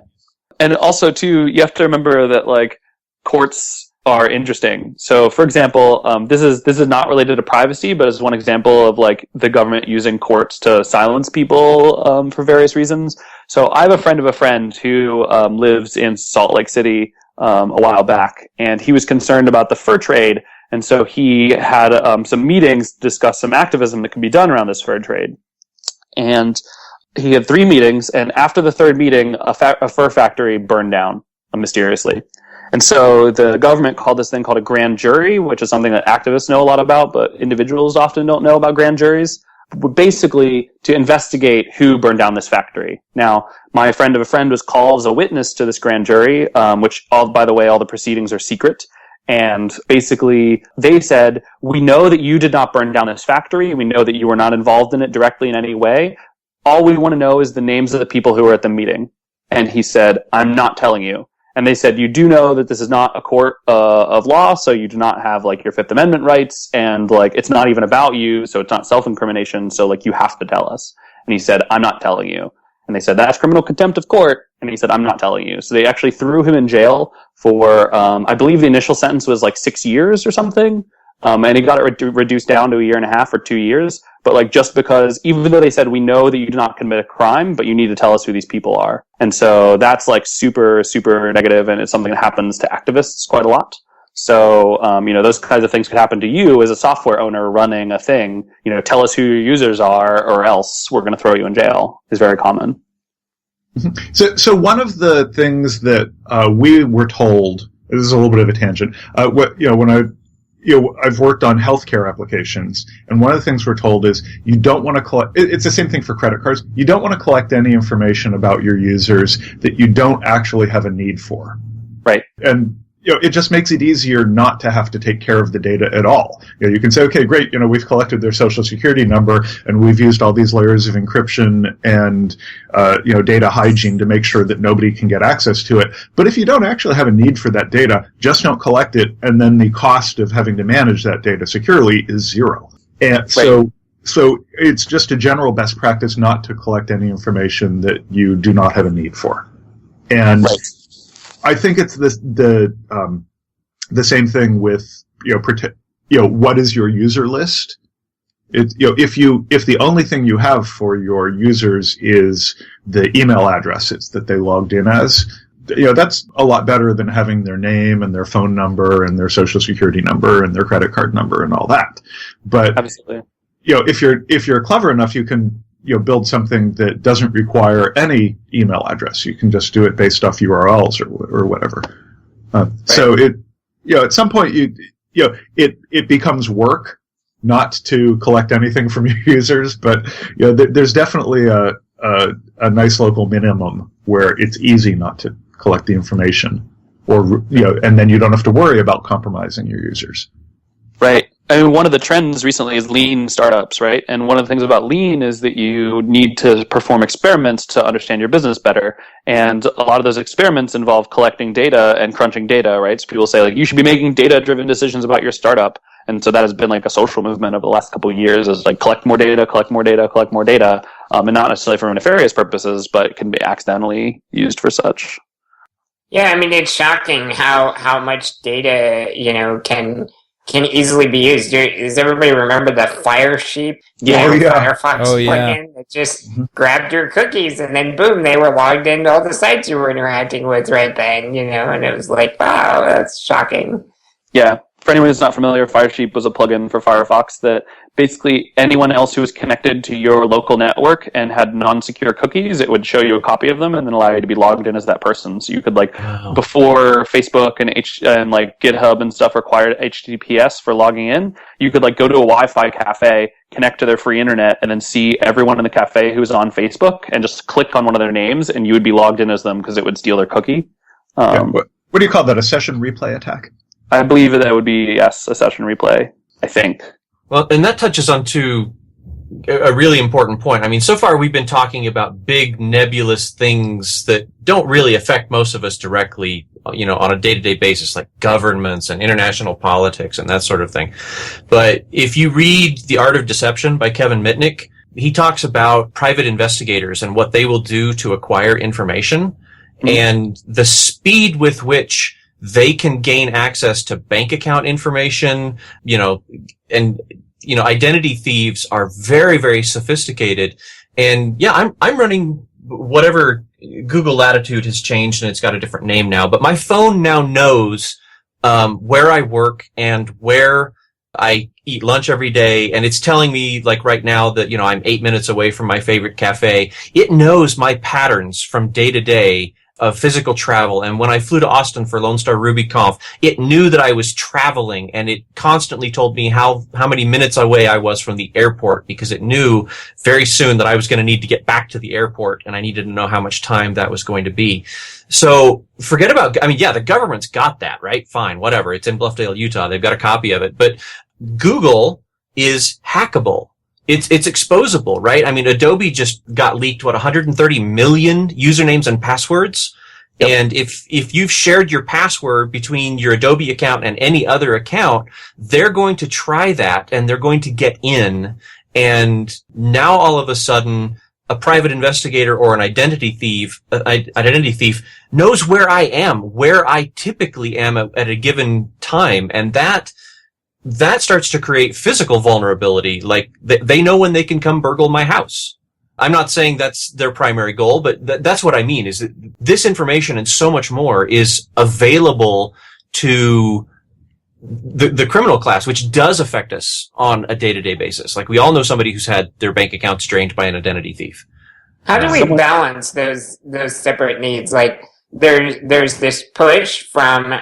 And also, too, you have to remember that, like, courts are interesting. So, for example, this is not related to privacy, but is one example of, like, the government using courts to silence people for various reasons. So I have a friend of a friend who lives in Salt Lake City a while back, and he was concerned about the fur trade, and so he had some meetings to discuss some activism that could be done around this fur trade. And he had 3 meetings, and after the 3rd meeting, a fur factory burned down mysteriously. And so the government called this thing called a grand jury, which is something that activists know a lot about, but individuals often don't know about grand juries, basically to investigate who burned down this factory. Now, my friend of a friend was called as a witness to this grand jury, which, by the way, all the proceedings are secret. And basically, they said, we know that you did not burn down this factory. We know that you were not involved in it directly in any way. All we want to know is the names of the people who were at the meeting. And he said, I'm not telling you. And they said, you do know that this is not a court of law, so you do not have, like, your Fifth Amendment rights, and, like, it's not even about you, so it's not self-incrimination, so, like, you have to tell us. And he said, I'm not telling you. And they said, that's criminal contempt of court. And he said, I'm not telling you. So they actually threw him in jail for, I believe the initial sentence was, like, 6 years or something. And he got it reduced down to 1.5 years or 2 years. But, like, just because, even though they said, we know that you did not commit a crime, but you need to tell us who these people are. And so that's, like, super, super negative, and it's something that happens to activists quite a lot. So, those kinds of things could happen to you as a software owner running a thing. Tell us who your users are, or else we're going to throw you in jail, is very common. So one of the things that we were told, this is a little bit of a tangent, I've worked on healthcare applications, and one of the things we're told is you don't want to collect, it's the same thing for credit cards, you don't want to collect any information about your users that you don't actually have a need for. Right. And it just makes it easier not to have to take care of the data at all. You can say, okay, great, we've collected their social security number, and we've used all these layers of encryption and, data hygiene to make sure that nobody can get access to it. But if you don't actually have a need for that data, just don't collect it, and then the cost of having to manage that data securely is 0. And so it's just a general best practice not to collect any information that you do not have a need for. And right. I think it's the same thing with what is your user list? If the only thing you have for your users is the email addresses that they logged in as, that's a lot better than having their name and their phone number and their social security number and their credit card number and all that. But absolutely, if you're clever enough, you can build something that doesn't require any email address. You can just do it based off URLs or whatever. Right. So at some point it becomes work not to collect anything from your users, but there's definitely a nice local minimum where it's easy not to collect the information, or and then you don't have to worry about compromising your users. Right. I mean, one of the trends recently is lean startups, right? And one of the things about lean is that you need to perform experiments to understand your business better. And a lot of those experiments involve collecting data and crunching data, right? So people say, like, you should be making data-driven decisions about your startup. And so that has been like a social movement over the last couple of years, is like collect more data, and not necessarily for nefarious purposes, but it can be accidentally used for such. Yeah, I mean, it's shocking how much data, can easily be used. Does everybody remember the Fire Sheep? Firefox plugin that just grabbed your cookies, and then boom, they were logged into all the sites you were interacting with right then, and it was like, wow, that's shocking. Yeah. For anyone who's not familiar, Firesheep was a plugin for Firefox that basically anyone else who was connected to your local network and had non-secure cookies, it would show you a copy of them and then allow you to be logged in as that person. So you could, before Facebook and GitHub and stuff required HTTPS for logging in, you could go to a Wi-Fi cafe, connect to their free internet, and then see everyone in the cafe who's on Facebook and just click on one of their names, and you would be logged in as them because it would steal their cookie. What do you call that? A session replay attack? I believe that would be, yes, a session replay, I think. Well, and that touches on to a really important point. I mean, so far we've been talking about big nebulous things that don't really affect most of us directly, on a day-to-day basis, like governments and international politics and that sort of thing. But if you read The Art of Deception by Kevin Mitnick, he talks about private investigators and what they will do to acquire information and the speed with which they can gain access to bank account information, identity thieves are very, very sophisticated. And yeah, I'm running whatever Google Latitude has changed and it's got a different name now, but my phone now knows, where I work and where I eat lunch every day. And it's telling me, like right now, that, I'm 8 minutes away from my favorite cafe. It knows my patterns from day to day of physical travel. And when I flew to Austin for Lone Star RubyConf, it knew that I was traveling, and it constantly told me how many minutes away I was from the airport, because it knew very soon that I was going to need to get back to the airport, and I needed to know how much time that was going to be. So forget about, the government's got that, right? Fine, whatever. It's in Bluffdale, Utah. They've got a copy of it. But Google is hackable. It's exposable, right? Adobe just got leaked, 130 million usernames and passwords. Yep. And if you've shared your password between your Adobe account and any other account, they're going to try that and they're going to get in. And now all of a sudden, a private investigator or an identity thief knows where I am, where I typically am at a given time. And that starts to create physical vulnerability. Like, they know when they can come burgle my house. I'm not saying that's their primary goal, but that's what I mean, is that this information and so much more is available to the criminal class, which does affect us on a day-to-day basis. Like, we all know somebody who's had their bank accounts drained by an identity thief. How do we balance those separate needs? Like, there's this push from,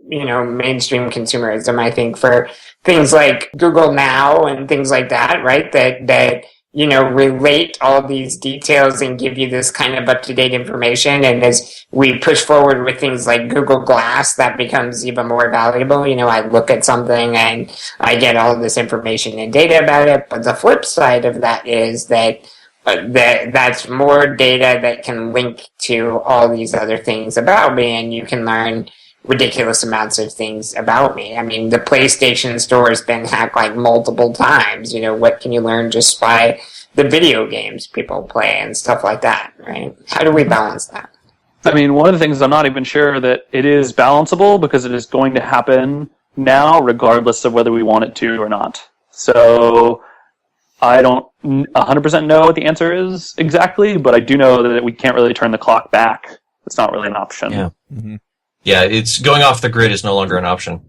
mainstream consumerism, I think, for things like Google Now and things like that, right? That relate all these details and give you this kind of up-to-date information. And as we push forward with things like Google Glass, that becomes even more valuable. I look at something and I get all this information and data about it. But the flip side of that is that's more data that can link to all these other things about me, and you can learn ridiculous amounts of things about me. The PlayStation Store has been hacked like multiple times. What can you learn just by the video games people play and stuff like that, right? How do we balance that? One of the things I'm not even sure that it is balanceable, because it is going to happen now regardless of whether we want it to or not. So I don't 100% know what the answer is exactly, but I do know that we can't really turn the clock back. It's not really an option. Yeah. Mm-hmm. Yeah, it's going off the grid is no longer an option.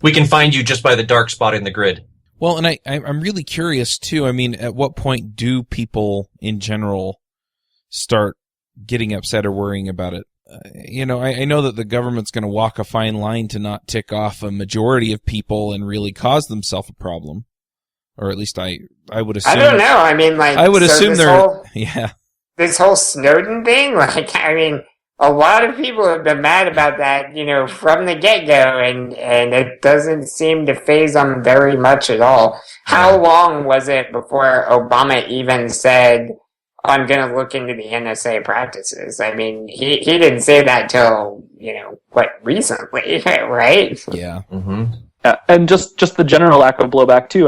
We can find you just by the dark spot in the grid. Well, and I'm really curious, too. At what point do people in general start getting upset or worrying about it? I know that the government's going to walk a fine line to not tick off a majority of people and really cause themselves a problem. Or at least I would assume. I don't know. I would assume this whole Snowden thing, a lot of people have been mad about that, from the get-go, and it doesn't seem to faze them very much at all. How long was it before Obama even said, I'm going to look into the NSA practices? He didn't say that till, recently, right? Yeah. Mm-hmm. Yeah, and just the general lack of blowback, too.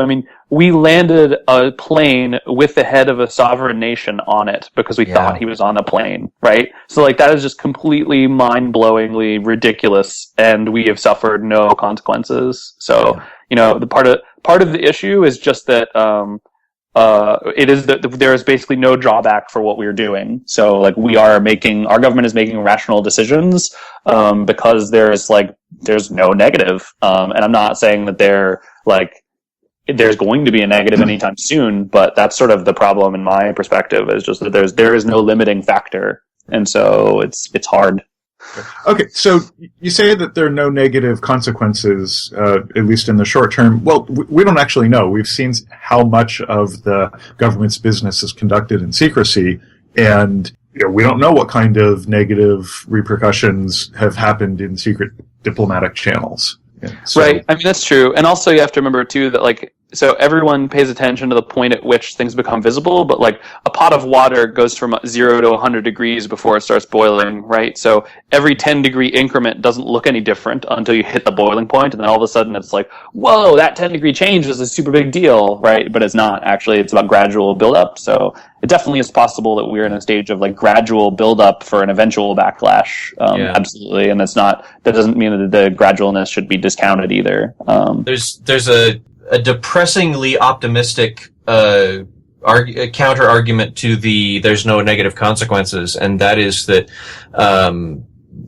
We landed a plane with the head of a sovereign nation on it because we thought he was on the plane, right? So, that is just completely mind-blowingly ridiculous, and we have suffered no consequences. So, the part of the issue is just that it is that there is basically no drawback for what we are doing. So, our government is making rational decisions because there's no negative. And I'm not saying that there's going to be a negative anytime soon, but that's sort of the problem in my perspective, is just that there is no limiting factor. And so it's hard. Okay, so you say that there are no negative consequences, at least in the short term. Well, we don't actually know. We've seen how much of the government's business is conducted in secrecy, and we don't know what kind of negative repercussions have happened in secret diplomatic channels. Yeah, so. Right. That's true. And also you have to remember, too, that, so everyone pays attention to the point at which things become visible, but like a pot of water goes from 0 to 100 degrees before it starts boiling, right? So every 10-degree increment doesn't look any different until you hit the boiling point, and then all of a sudden it's like, whoa, that 10-degree change is a super big deal, right? But it's not. Actually, it's about gradual buildup. So it definitely is possible that we're in a stage of like gradual buildup for an eventual backlash. Absolutely. And that doesn't mean that the gradualness should be discounted either. There's a depressingly optimistic counter argument to there's no negative consequences, and that is that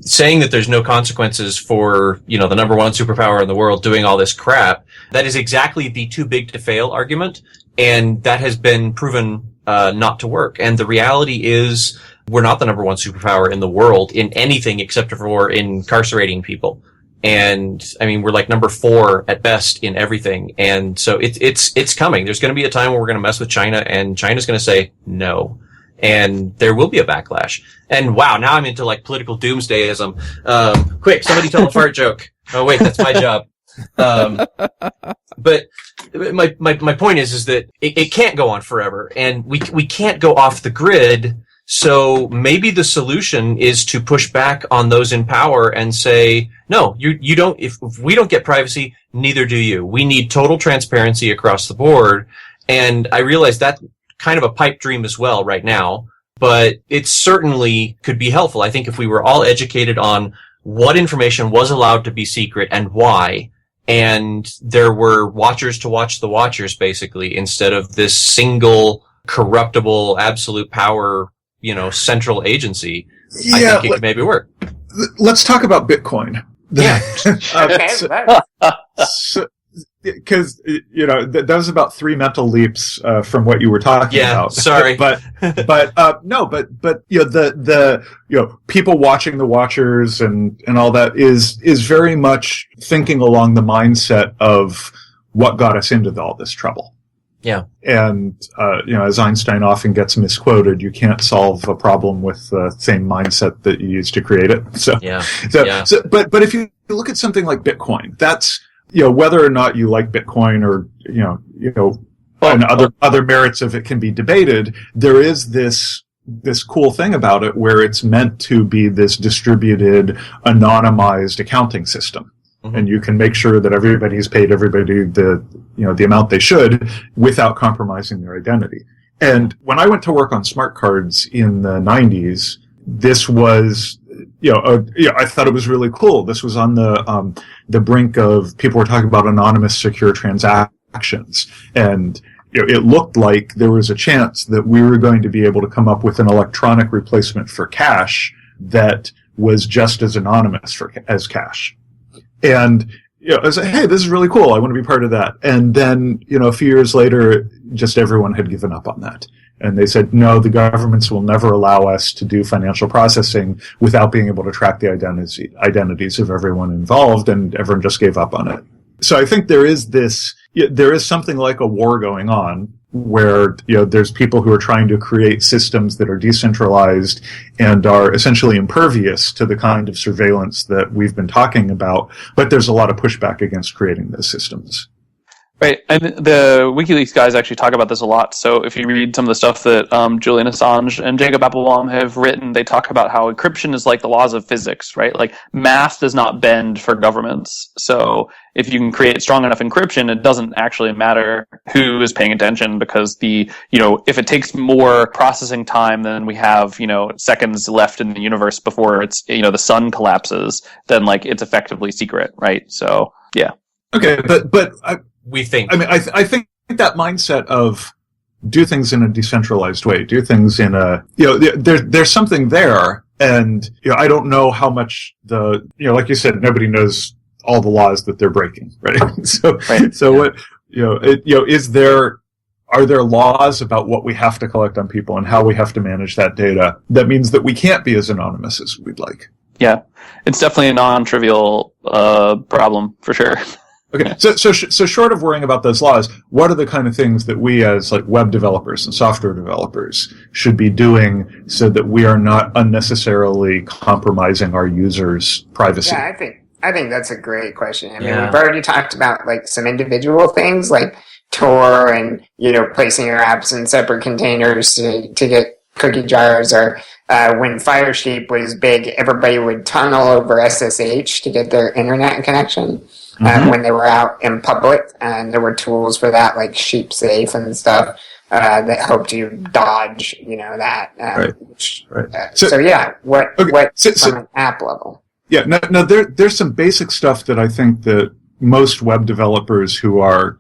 saying that there's no consequences for the number one superpower in the world doing all this crap, that is exactly the too big to fail argument, and that has been proven not to work. And the reality is we're not the number one superpower in the world in anything except for incarcerating people. And I mean, we're like number 4 at best in everything. And so it's coming. There's going to be a time where we're going to mess with China, and China's going to say no. And there will be a backlash. And wow, now I'm into like political doomsdayism. Quick, somebody tell a fart joke. Oh wait, that's my job. But my point is that it can't go on forever, and we can't go off the grid. So maybe the solution is to push back on those in power and say, no, you don't, if we don't get privacy, neither do you. We need total transparency across the board. And I realize that's kind of a pipe dream as well right now, but it certainly could be helpful. I think if we were all educated on what information was allowed to be secret and why, and there were watchers to watch the watchers, basically, instead of this single corruptible absolute power central agency, I think it could maybe work. Let's talk about Bitcoin. Yeah. Because that was about 3 mental leaps from what you were talking about. Sorry, but the people watching the watchers and all that is very much thinking along the mindset of what got us into all this trouble. Yeah. And, as Einstein often gets misquoted, you can't solve a problem with the same mindset that you used to create it. But if you look at something like Bitcoin, that's, whether or not you like Bitcoin or, and other merits of it can be debated, there is this cool thing about it where it's meant to be this distributed, anonymized accounting system. And you can make sure that everybody's paid everybody the amount they should without compromising their identity. And when I went to work on smart cards in the 90s, this was, I thought it was really cool. This was on the brink of people were talking about anonymous secure transactions. And it looked like there was a chance that we were going to be able to come up with an electronic replacement for cash that was just as anonymous as cash. And, I said, hey, this is really cool. I want to be part of that. And then, a few years later, just everyone had given up on that. And they said, no, the governments will never allow us to do financial processing without being able to track the identities of everyone involved, and everyone just gave up on it. So I think there is something like a war going on where, there's people who are trying to create systems that are decentralized and are essentially impervious to the kind of surveillance that we've been talking about, but there's a lot of pushback against creating those systems. Right, and the WikiLeaks guys actually talk about this a lot. So if you read some of the stuff that Julian Assange and Jacob Appelbaum have written, they talk about how encryption is like the laws of physics, right? Like math does not bend for governments. So if you can create strong enough encryption, it doesn't actually matter who is paying attention, because if it takes more processing time than we have, seconds left in the universe before it's, the sun collapses, then like it's effectively secret, right? So yeah. Okay, but we think. I think that mindset of do things in a decentralized way, do things in a, there's something there. And, I don't know how much like you said, nobody knows all the laws that they're breaking, right? Are there laws about what we have to collect on people and how we have to manage that data? That means that we can't be as anonymous as we'd like. Yeah. It's definitely a non-trivial, problem for sure. Okay, so short of worrying about those laws, what are the kind of things that we as like web developers and software developers should be doing so that we are not unnecessarily compromising our users' privacy? Yeah, I think that's a great question. I mean, we've already talked about like some individual things. Like, Tor and, placing your apps in separate containers to get cookie jars, or when Firesheep was big, everybody would tunnel over SSH to get their internet connection when they were out in public, and there were tools for that, like SheepSafe and stuff, that helped you dodge, that. Right. So yeah, what from an app level? Yeah, no, there's some basic stuff that I think that most web developers who are,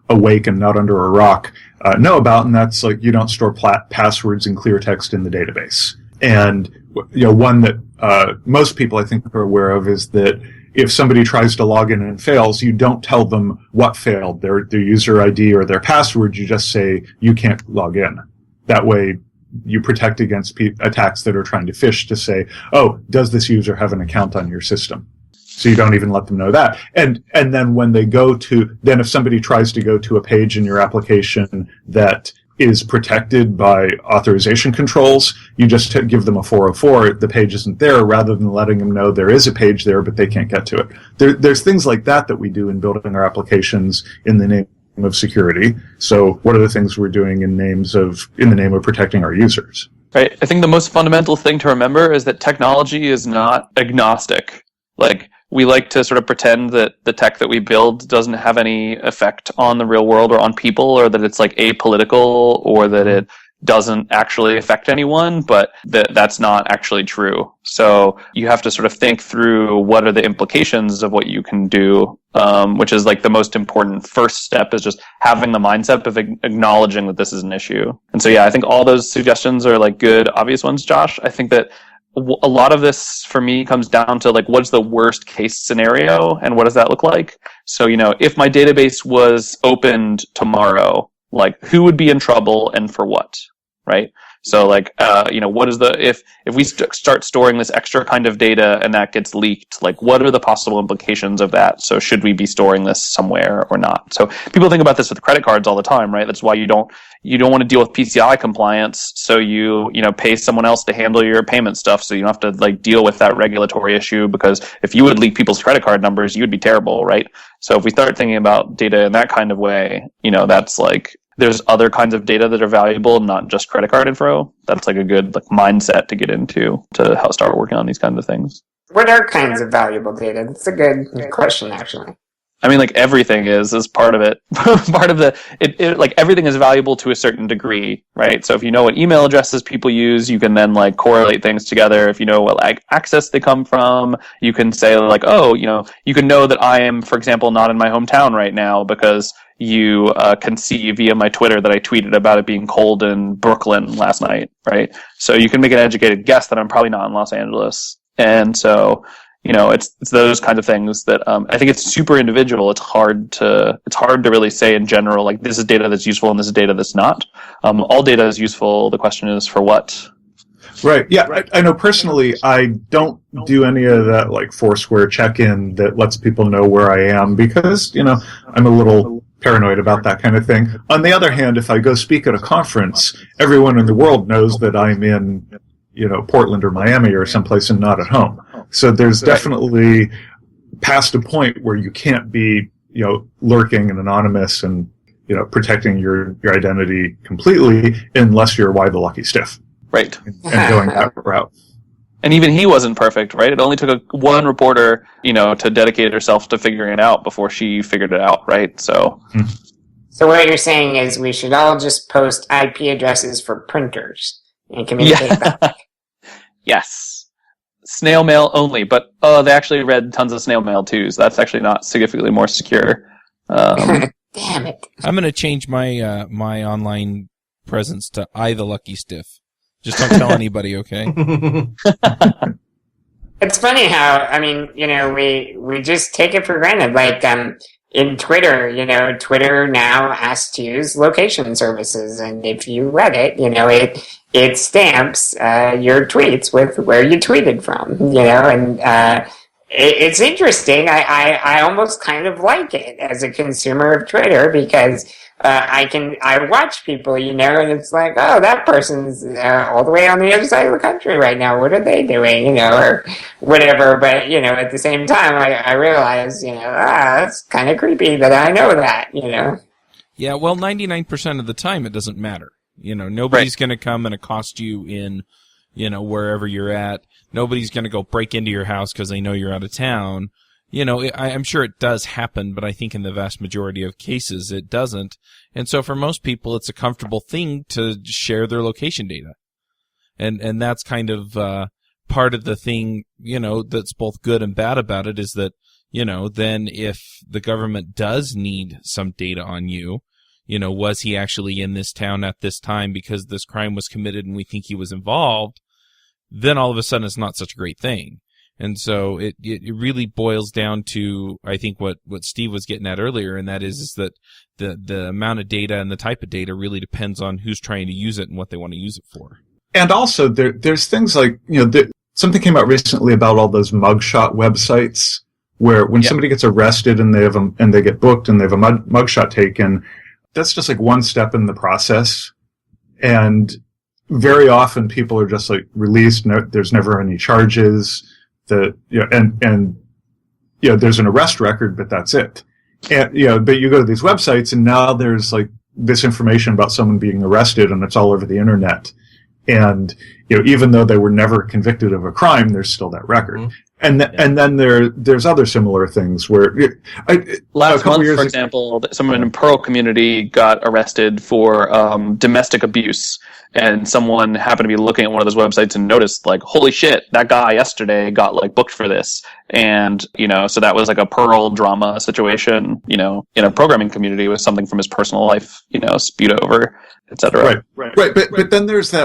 awake and not under a rock, know about, and that's like you don't store passwords in clear text in the database. And, one that most people I think are aware of is that if somebody tries to log in and fails, you don't tell them what failed, their user ID or their password. You just say, you can't log in. That way, you protect against attacks that are trying to phish to say, oh, does this user have an account on your system? So you don't even let them know that. And then when they then if somebody tries to go to a page in your application that is protected by authorization controls, you just give them a 404. The page isn't there, rather than letting them know there is a page there, but they can't get to it. There's things like that we do in building our applications in the name of security. So what are the things we're doing in the name of protecting our users? Right. I think the most fundamental thing to remember is that technology is not agnostic. Like, we like to sort of pretend that the tech that we build doesn't have any effect on the real world or on people, or that it's like apolitical, or that it doesn't actually affect anyone, but that's not actually true. So you have to sort of think through what are the implications of what you can do, which is like the most important first step, is just having the mindset of acknowledging that this is an issue. And so, yeah, I think all those suggestions are like good, obvious ones, Josh. I think that a lot of this for me comes down to like, what's the worst case scenario and what does that look like? So, if my database was opened tomorrow, like who would be in trouble and for what? Right? So like, what is if we start storing this extra kind of data and that gets leaked, like what are the possible implications of that? So should we be storing this somewhere or not? So people think about this with credit cards all the time, right? That's why you don't want to deal with PCI compliance. So you pay someone else to handle your payment stuff. So you don't have to like deal with that regulatory issue, because if you would leak people's credit card numbers, you would be terrible, right? So if we start thinking about data in that kind of way, that's like, there's other kinds of data that are valuable, not just credit card info. That's like a good like mindset to get into to how start working on these kinds of things. What are kinds of valuable data? That's a good question, actually. I mean, like everything is part of it. Part of like everything is valuable to a certain degree, right? So if you know what email addresses people use, you can then like correlate things together. If you know what like access they come from, you can say like, oh, you can know that I am, for example, not in my hometown right now because you can see via my Twitter that I tweeted about it being cold in Brooklyn last night, right? So you can make an educated guess that I'm probably not in Los Angeles. And so, it's those kinds of things that I think it's super individual. It's hard to really say in general, like this is data that's useful and this is data that's not. All data is useful. The question is for what? Right. Yeah. I know personally, I don't do any of that like Foursquare check-in that lets people know where I am because, I'm a little paranoid about that kind of thing. On the other hand, if I go speak at a conference, everyone in the world knows that I'm in, Portland or Miami or someplace and not at home. So there's definitely past a point where you can't be, lurking and anonymous and, protecting your identity completely unless you're Why the Lucky Stiff. Right. And going that route. And even he wasn't perfect, right? It only took one reporter, to dedicate herself to figuring it out before she figured it out, right? So what you're saying is we should all just post IP addresses for printers and communicate that. Yes. Snail mail only, but they actually read tons of snail mail too, so that's actually not significantly more secure. Damn it. I'm going to change my my online presence to I the Lucky Stiff. Just don't tell anybody, okay? It's funny how, we just take it for granted. Like, in Twitter, Twitter now asks to use location services. And if you read it, it stamps your tweets with where you tweeted from, it's interesting. I almost kind of like it as a consumer of Twitter because I watch people, and it's like, oh, that person's all the way on the other side of the country right now. What are they doing, or whatever. But at the same time, I realize, that's kind of creepy that I know that, Yeah, well, 99% of the time it doesn't matter. Nobody's going to come and accost you in, wherever you're at. Nobody's going to go break into your house because they know you're out of town. I'm sure it does happen, but I think in the vast majority of cases it doesn't. And so for most people, it's a comfortable thing to share their location data. And that's kind of part of the thing, that's both good and bad about it is that, then if the government does need some data on you, was he actually in this town at this time because this crime was committed and we think he was involved, then all of a sudden it's not such a great thing. And so it really boils down to, I think, what Steve was getting at earlier, and that is that the amount of data and the type of data really depends on who's trying to use it and what they want to use it for. And also, there's things like, something came out recently about all those mugshot websites where when somebody gets arrested and they get booked and they have a mugshot taken, that's just like one step in the process. And very often people are just like released. No, there's never any charges. There's an arrest record, but that's it. And, but you go to these websites and now there's like this information about someone being arrested and it's all over the internet. And, even though they were never convicted of a crime, there's still that record. Mm-hmm. And then there's other similar things where last month, for example, someone in Pearl community got arrested for domestic abuse, and someone happened to be looking at one of those websites and noticed, like, holy shit, that guy yesterday got like booked for this, and so that was like a Pearl drama situation, in a programming community with something from his personal life, spewed over, etc. Right. But then there's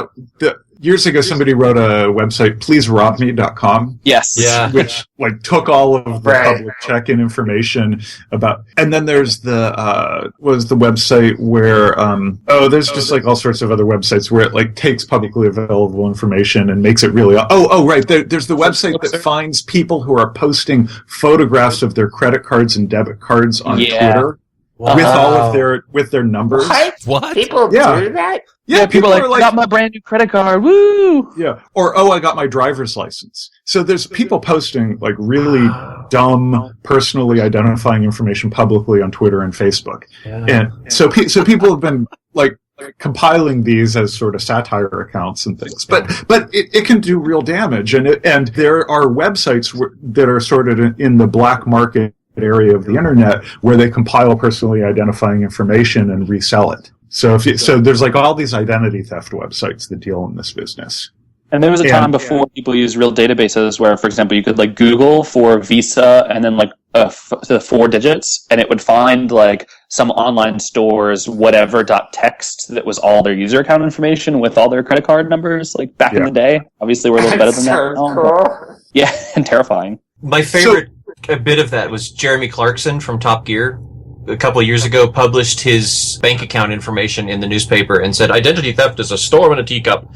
years ago, somebody wrote a website, pleaserobme.com. Yes. Yeah. Which like took all of the public check-in information about, and then there's the website where, there's just like all sorts of other websites where it like takes publicly available information and makes it really, right. There's the website that finds people who are posting photographs of their credit cards and debit cards on Twitter. Wow. With their numbers. What? People do that? Yeah, people are like, got my brand new credit card, woo! Yeah. Or, I got my driver's license. So there's people posting like really dumb, personally identifying information publicly on Twitter and Facebook. Yeah. And so people have been like compiling these as sort of satire accounts and things. But it can do real damage. And there are websites that are sort of in the black market area of the internet where they compile personally identifying information and resell it. So there's like all these identity theft websites that deal in this business. And there was a time before people used real databases where, for example, you could like Google for Visa and then like the 4 digits, and it would find like some online store's whatever.txt that was all their user account information with all their credit card numbers, like back in the day. Obviously, we're a little better than that now. Cool. Yeah, and terrifying. My favorite bit of that was Jeremy Clarkson from Top Gear. A couple of years ago, published his bank account information in the newspaper and said, identity theft is a storm in a teacup.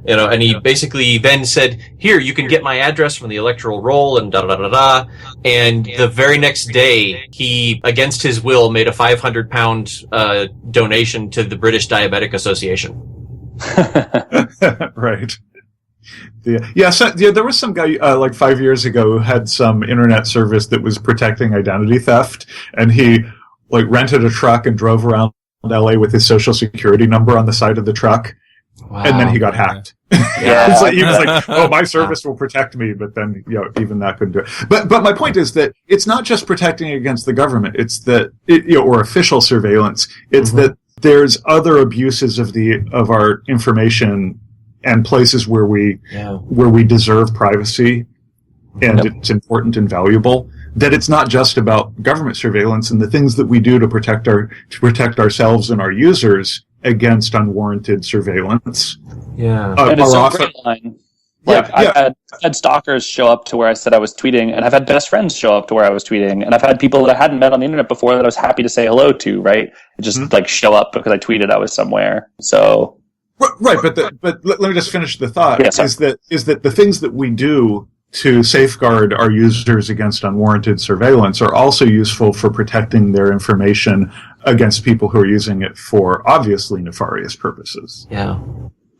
And he basically then said, here, you can get my address from the electoral roll and da-da-da-da-da. And the very next day, he, against his will, made a £500 donation to the British Diabetic Association. Right. There was some guy like 5 years ago who had some internet service that was protecting identity theft, and he like rented a truck and drove around LA with his social security number on the side of the truck. Wow. And then he got hacked. Yeah. It's like, he was like, oh, my service will protect me, but then even that couldn't do it. But my point is that it's not just protecting against the government, it's that or official surveillance. It's that there's other abuses of our information and places where we deserve privacy and it's important and valuable. That it's not just about government surveillance and the things that we do to protect ourselves and our users against unwarranted surveillance. Yeah, and it's a great line. Like I've had stalkers show up to where I said I was tweeting, and I've had best friends show up to where I was tweeting, and I've had people that I hadn't met on the internet before that I was happy to say hello to. Right, it just like show up because I tweeted I was somewhere. So right, but let me just finish the thought. Is that the things that we do to safeguard our users against unwarranted surveillance are also useful for protecting their information against people who are using it for obviously nefarious purposes. Yeah.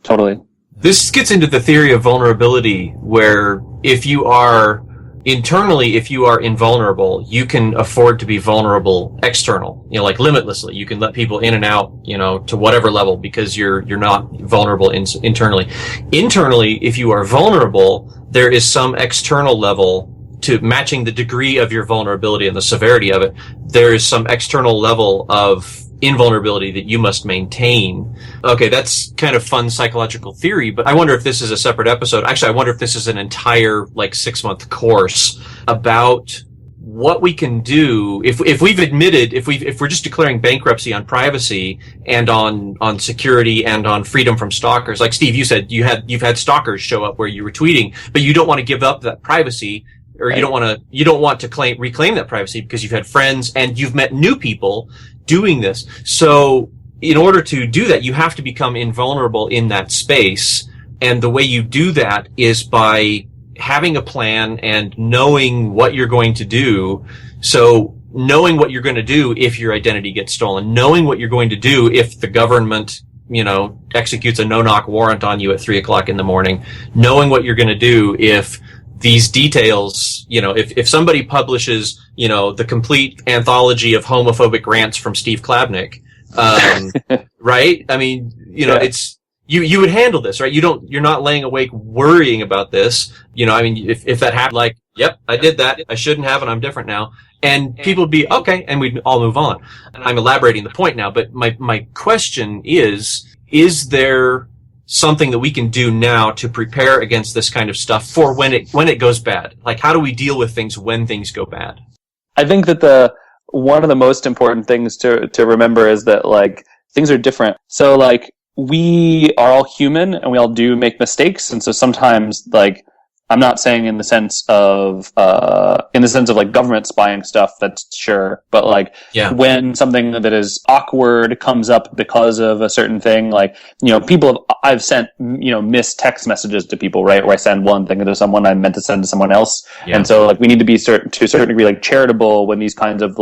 Totally. This gets into the theory of vulnerability, where if you are invulnerable, you can afford to be vulnerable external, like limitlessly. You can let people in and out, to whatever level, because you're not vulnerable internally. Internally, if you are vulnerable, there is some external level to matching the degree of your vulnerability and the severity of it. There is some external level of invulnerability that you must maintain. Okay, that's kind of fun psychological theory, but I wonder if this is a separate episode. Actually, I wonder if this is an entire 6-month course about what we can do if we've admitted, if we're just declaring bankruptcy on privacy and on security and on freedom from stalkers. Like Steve, you said you've had stalkers show up where you were tweeting, but you don't want to give up that privacy, or you don't want to reclaim that privacy because you've had friends and you've met new people doing this. So in order to do that, you have to become invulnerable in that space. And the way you do that is by having a plan and knowing what you're going to do. So knowing what you're going to do if your identity gets stolen, knowing what you're going to do if the government, executes a no-knock warrant on you at 3:00 in the morning, knowing what you're going to do if these details, if somebody publishes, the complete anthology of homophobic rants from Steve Klabnik, right? I mean, it's, you would handle this, right? You're not laying awake worrying about this. If that happened, yep, I did that. I shouldn't have, and I'm different now. And people would be, okay, and we'd all move on. I'm elaborating the point now, but my question is there something that we can do now to prepare against this kind of stuff for when it goes bad? How do we deal with things when things go bad? I think that one of the most important things to remember is that things are different. So we are all human and we all do make mistakes, and so sometimes I'm not saying in the sense of government spying stuff, that's sure, but when something that is awkward comes up because of a certain thing, I've sent, missed text messages to people, right? Where I send one thing to someone I meant to send to someone else. Yeah. And so we need to be to a certain degree charitable when these kinds of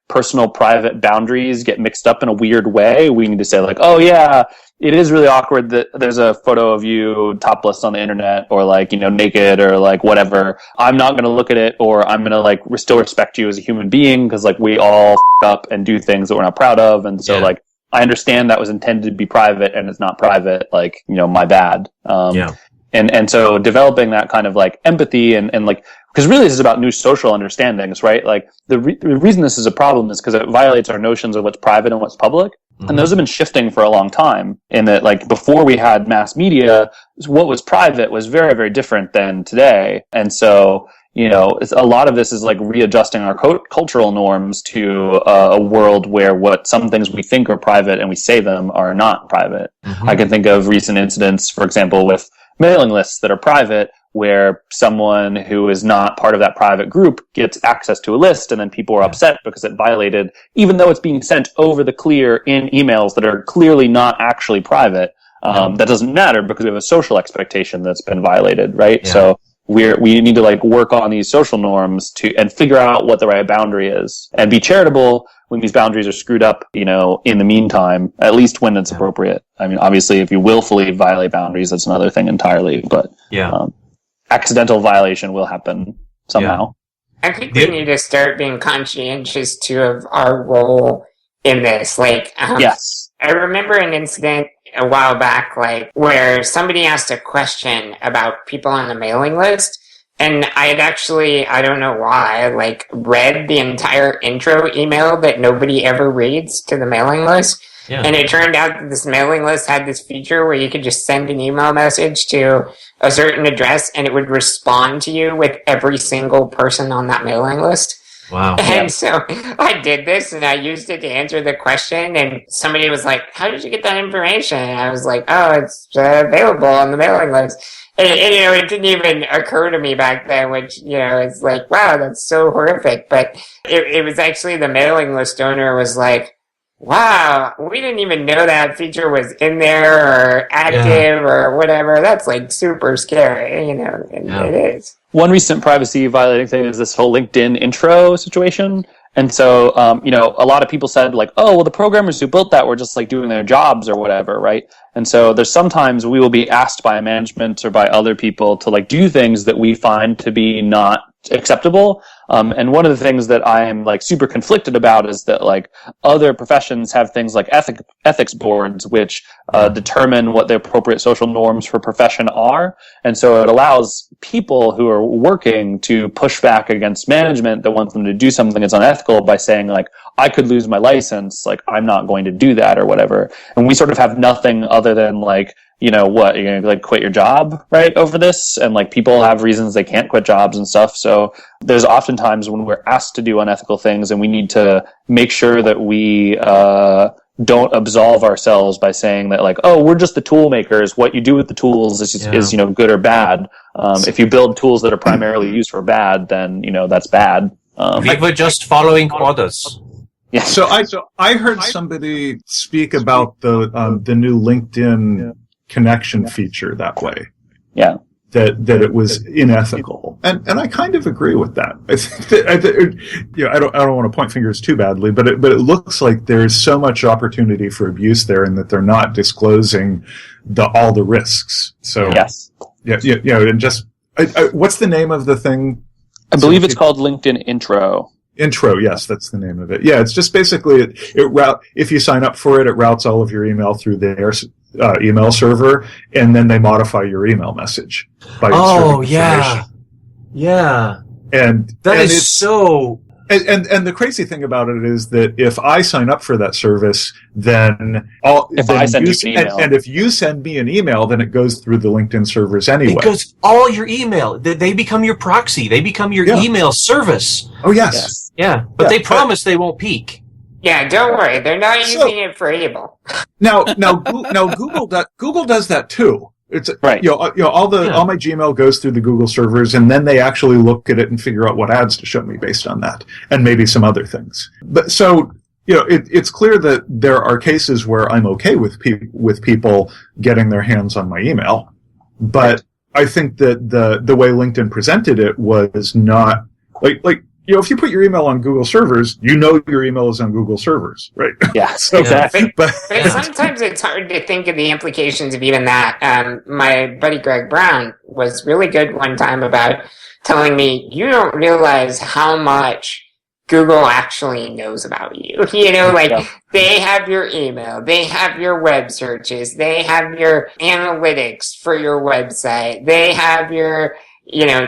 personal private boundaries get mixed up in a weird way. We need to say oh yeah, it is really awkward that there's a photo of you topless on the internet, or naked, or whatever. I'm not going to look at it, or I'm going to still respect you as a human being, because we all up and do things that we're not proud of. And so I understand that was intended to be private and it's not private, my bad. And so developing that kind of empathy and because really this is about new social understandings, right? The reason this is a problem is because it violates our notions of what's private and what's public. Mm-hmm. And those have been shifting for a long time, in that before we had mass media, what was private was very, very different than today. And so, a lot of this is readjusting our cultural norms to a world where some things we think are private and we say them are not private. Mm-hmm. I can think of recent incidents, for example, with mailing lists that are private, where someone who is not part of that private group gets access to a list, and then people are upset because it violated, even though it's being sent over the clear in emails that are clearly not actually private. That doesn't matter because we have a social expectation that's been violated, right? Yeah. So we need to work on these social norms and figure out what the right boundary is, and be charitable when these boundaries are screwed up, in the meantime, at least when it's appropriate. I mean, obviously, if you willfully violate boundaries, that's another thing entirely, but accidental violation will happen somehow. Yeah. I think we need to start being conscientious too of our role in this. Yes. I remember an incident a while back, where somebody asked a question about people on the mailing list, and I had actually, I don't know why, read the entire intro email that nobody ever reads to the mailing list. Yeah. And it turned out that this mailing list had this feature where you could just send an email message to a certain address and it would respond to you with every single person on that mailing list. Wow. And so I did this and I used it to answer the question, and somebody was like, how did you get that information? And I was like, oh, it's available on the mailing list. And it didn't even occur to me back then, which, it's wow, that's so horrific. But it was actually the mailing list owner was like, wow, we didn't even know that feature was in there or active or whatever. That's like super scary, and it is. One recent privacy violating thing is this whole LinkedIn intro situation. And so, a lot of people said like, oh, well, the programmers who built that were just like doing their jobs or whatever, right? And so there's sometimes we will be asked by management or by other people to like do things that we find to be not acceptable. And one of the things that I am like super conflicted about is that like other professions have things like ethics boards, which determine what the appropriate social norms for profession are. And so it allows people who are working to push back against management that wants them to do something that's unethical by saying like, I could lose my license, like I'm not going to do that or whatever. And we sort of have nothing other than like, you're going to like quit your job, right, over this? And like people have reasons they can't quit jobs and stuff. So there's oftentimes when we're asked to do unethical things and we need to make sure that we don't absolve ourselves by saying that like, oh, we're just the tool makers. What you do with the tools is good or bad. If you build tools that are primarily used for bad, then, that's bad. We were just following orders. Yeah. So I heard somebody speak about the new LinkedIn connection feature that way. Yeah. That it was unethical, and I kind of agree with that. I don't want to point fingers too badly, but it looks like there's so much opportunity for abuse there, and that they're not disclosing all the risks. So yes, and just what's the name of the thing? I believe it's called LinkedIn Intro. Intro, yes, that's the name of it. Yeah, it's just basically if you sign up for it, it routes all of your email through their email server, and then they modify your email message by inserting information. Yeah. And that is so. And the crazy thing about it is that if I sign up for that service, then if you send me an email, then it goes through the LinkedIn servers anyway. It goes all your email. They become your proxy. They become your email service. Oh yes. Yeah, but they promise they won't peak. Yeah, don't worry. They're not using it for evil. Now Google does that too. It's right. All my Gmail goes through the Google servers, and then they actually look at it and figure out what ads to show me based on that, and maybe some other things. But so it's clear that there are cases where I'm okay with people getting their hands on my email, but I think that the way LinkedIn presented it was not like. If you put your email on Google servers, your email is on Google servers, right? Yeah, exactly. But sometimes it's hard to think of the implications of even that. My buddy Greg Brown was really good one time about telling me, you don't realize how much Google actually knows about you. They have your email, they have your web searches, they have your analytics for your website, they have your...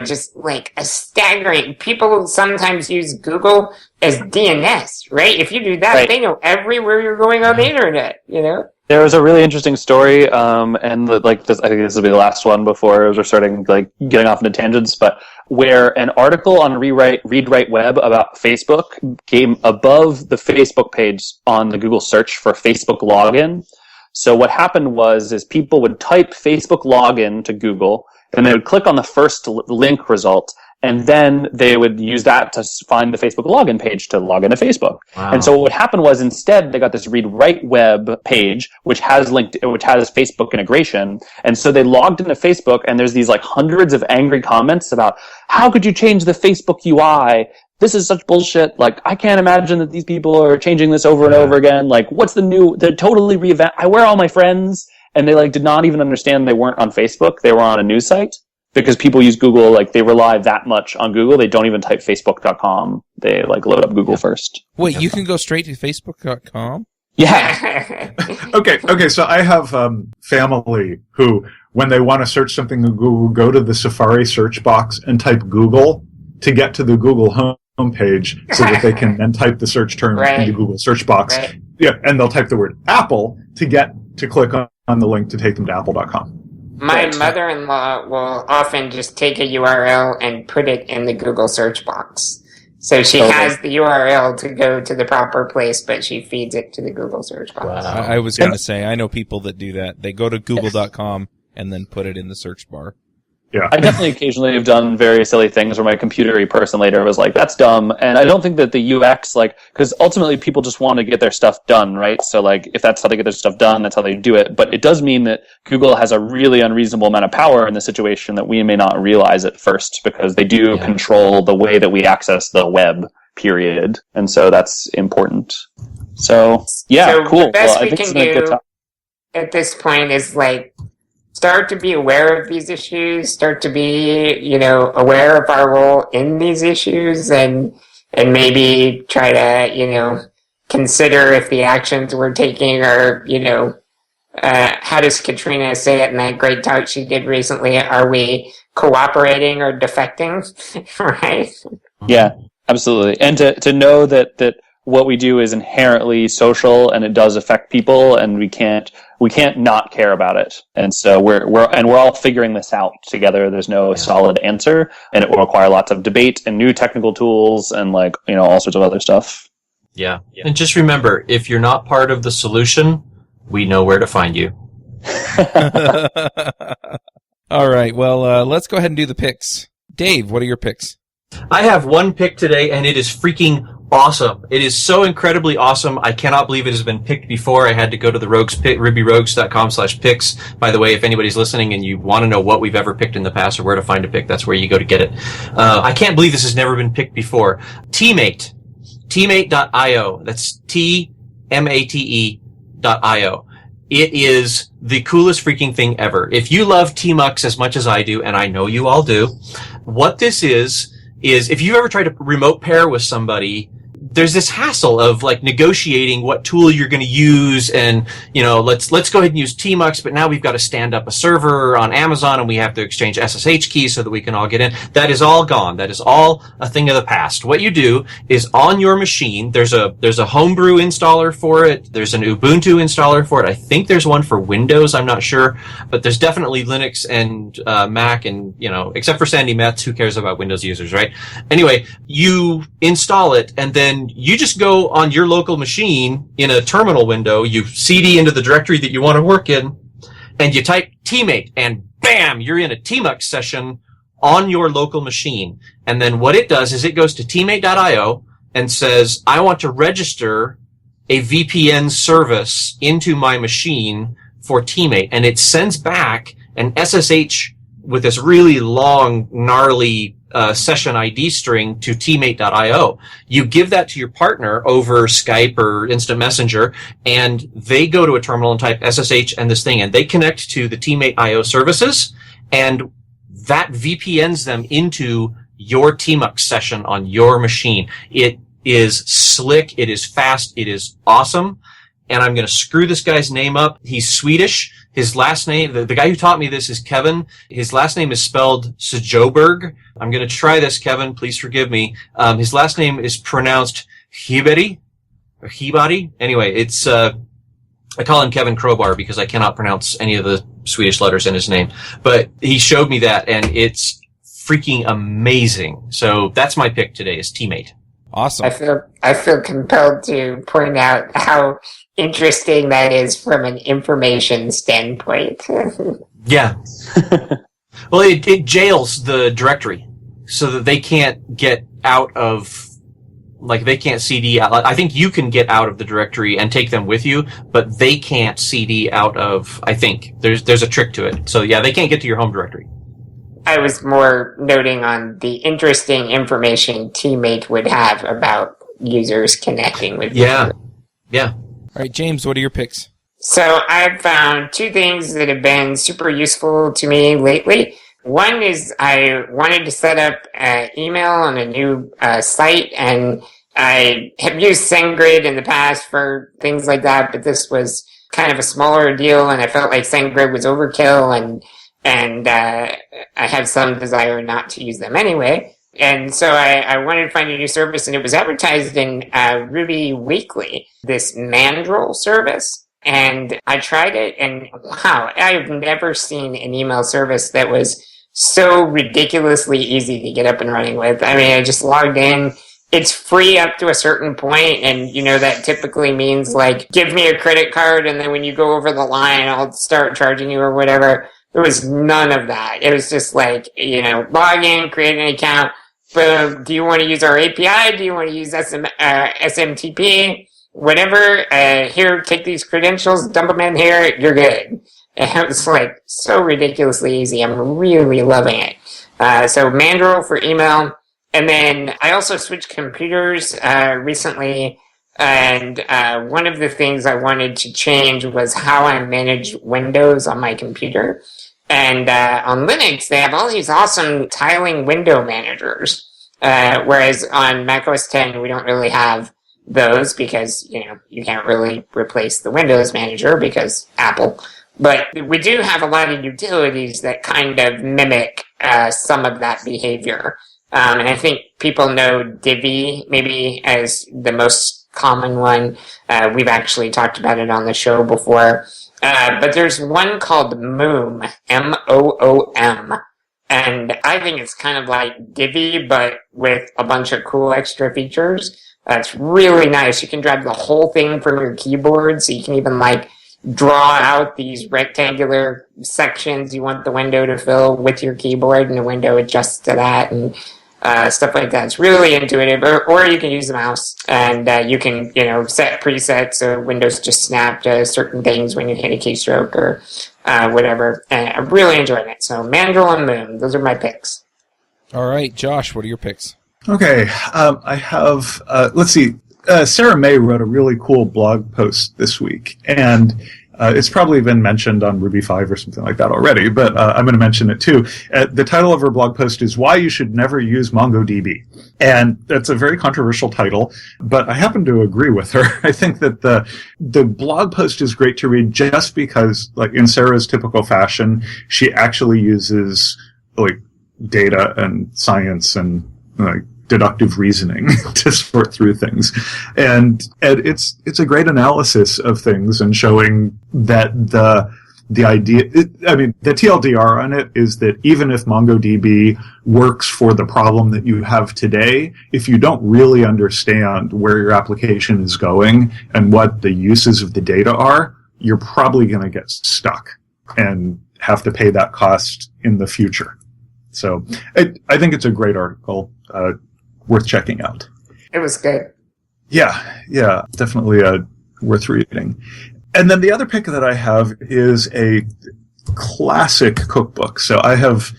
just like a staggering. People sometimes use Google as DNS, right? If you do that, They know everywhere you're going on the internet, There was a really interesting story, and I think this will be the last one before we're starting getting off into tangents, but where an article on Read Write Web about Facebook came above the Facebook page on the Google search for Facebook login. So what happened is people would type Facebook login to Google, and they would click on the first link result, and then they would use that to find the Facebook login page to log into Facebook. Wow. And so what happened was instead they got this Read Write Web page, which has Facebook integration. And so they logged into Facebook, and there's these hundreds of angry comments about, how could you change the Facebook UI? This is such bullshit. I can't imagine that these people are changing this over and over again. What's the new, they're totally where are all my friends? And they did not even understand they weren't on Facebook. They were on a news site, because people use Google, they rely that much on Google. They don't even type facebook.com. They load up Google first. Wait, you can go straight to facebook.com? Yeah. Okay. So I have family who, when they want to search something in Google, go to the Safari search box and type Google to get to the Google homepage, so that they can then type the search term in the Google search box. Right. Yeah, and they'll type the word Apple to click on the link to take them to apple.com. My mother-in-law will often just take a URL and put it in the Google search box. So she has the URL to go to the proper place, but she feeds it to the Google search box. Wow. I was going to say, I know people that do that. They go to google.com and then put it in the search bar. Yeah. I definitely occasionally have done very silly things where my computery person later was like, that's dumb. And I don't think that the UX, because ultimately people just want to get their stuff done, right? So if that's how they get their stuff done, that's how they do it. But it does mean that Google has a really unreasonable amount of power in the situation that we may not realize at first, because they do control the way that we access the web, period. And so that's important. So, cool. The best we can do at this point is start to be aware of these issues, start to be, aware of our role in these issues, and maybe try to, consider if the actions we're taking are, how does Katrina say it in that great talk she did recently? Are we cooperating or defecting? Right? Yeah, absolutely. And to know that what we do is inherently social and it does affect people, and we can't not care about it. And so we're all figuring this out together. There's no solid answer, and it will require lots of debate and new technical tools and all sorts of other stuff. Yeah. And just remember, if you're not part of the solution, we know where to find you. All right. Well, let's go ahead and do the picks. Dave, what are your picks? I have one pick today, and it is freaking awesome. It is so incredibly awesome. I cannot believe it has been picked before. I had to go to the rubyrogues.com/picks. By the way, if anybody's listening and you want to know what we've ever picked in the past or where to find a pick, that's where you go to get it. I can't believe this has never been picked before. Teammate. Teammate.io. That's TMATE.io. It is the coolest freaking thing ever. If you love Tmux as much as I do, and I know you all do, what this is if you ever try to remote pair with somebody, there's this hassle of negotiating what tool you're going to use, and let's go ahead and use Tmux, but now we've got to stand up a server on Amazon and we have to exchange SSH keys so that we can all get in. That is all gone. That is all a thing of the past. What you do is on your machine, there's a homebrew installer for it. There's an Ubuntu installer for it. I think there's one for Windows. I'm not sure, but there's definitely Linux and Mac, and except for Sandy Metz, who cares about Windows users, right? Anyway, you install it, and then you just go on your local machine in a terminal window, you CD into the directory that you want to work in, and you type teammate, and bam, you're in a Tmux session on your local machine. And then what it does is it goes to teammate.io and says, I want to register a VPN service into my machine for Teammate. And it sends back an SSH with this really long, gnarly session ID string to teammate.io. You give that to your partner over Skype or Instant Messenger, and they go to a terminal and type SSH and this thing, and they connect to the Teammate.io services, and that VPNs them into your Tmux session on your machine. It is slick, it is fast, it is awesome, and I'm going to screw this guy's name up. He's Swedish. His last name, the guy who taught me this is Kevin. His last name is spelled Sjoberg. I'm going to try this, Kevin. Please forgive me. His last name is pronounced Hiberi or Hibari. Anyway, it's, I call him Kevin Crowbar because I cannot pronounce any of the Swedish letters in his name. But he showed me that, and it's freaking amazing. So that's my pick today, is Teammate. Awesome. I feel compelled to point out how interesting that is from an information standpoint. Yeah. Well, it jails the directory so that they can't get out of, they can't CD out. I think you can get out of the directory and take them with you, but they can't CD out of, I think. There's a trick to it. So yeah, they can't get to your home directory. I was more noting on the interesting information Teammate would have about users connecting with Yeah. you. Yeah. All right, James, what are your picks? So I've found two things that have been super useful to me lately. One is I wanted to set up email on a new site, and I have used SendGrid in the past for things like that, but this was kind of a smaller deal, and I felt like SendGrid was overkill, and I have some desire not to use them anyway. And so I wanted to find a new service, and it was advertised in Ruby Weekly, this Mandrill service. And I tried it, and wow, I've never seen an email service that was so ridiculously easy to get up and running with. I mean, I just logged in. It's free up to a certain point, and that typically means give me a credit card, and then when you go over the line, I'll start charging you or whatever. There was none of that. It was just like, log in, create an account. Boom. Do you want to use our API? Do you want to use SMTP? Whatever. Here, take these credentials, dump them in here. You're good. And it was like so ridiculously easy. I'm really loving it. So Mandrill for email. And then I also switched computers recently. And one of the things I wanted to change was how I manage Windows on my computer. And on Linux, they have all these awesome tiling window managers. Whereas on Mac OS X, we don't really have those because, you can't really replace the Windows manager because Apple. But we do have a lot of utilities that kind of mimic some of that behavior. And I think people know Divi maybe as the most common one. We've actually talked about it on the show before. But there's one called Moom, M-O-O-M. And I think it's kind of like Divi, but with a bunch of cool extra features. It's really nice. You can drag the whole thing from your keyboard, so you can even draw out these rectangular sections you want the window to fill with your keyboard, and the window adjusts to that, and stuff like that. It's really intuitive. Or you can use the mouse, and you can, set presets so Windows just snap to certain things when you hit a keystroke or whatever. And I'm really enjoying it. So Mandrill and Moon, those are my picks. All right, Josh, what are your picks? Okay, I have, let's see, Sarah May wrote a really cool blog post this week, and it's probably been mentioned on Ruby 5 or something like that already, but I'm going to mention it too. The title of her blog post is Why You Should Never Use MongoDB. And that's a very controversial title, but I happen to agree with her. I think that the blog post is great to read just because, in Sarah's typical fashion, she actually uses, data and science and, deductive reasoning to sort through things. And it's a great analysis of things and showing that the idea, the TLDR on it is that even if MongoDB works for the problem that you have today, if you don't really understand where your application is going and what the uses of the data are, you're probably going to get stuck and have to pay that cost in the future. So I think it's a great article. Worth checking out. It was good. Yeah, definitely worth reading. And then the other pick that I have is a classic cookbook. So I've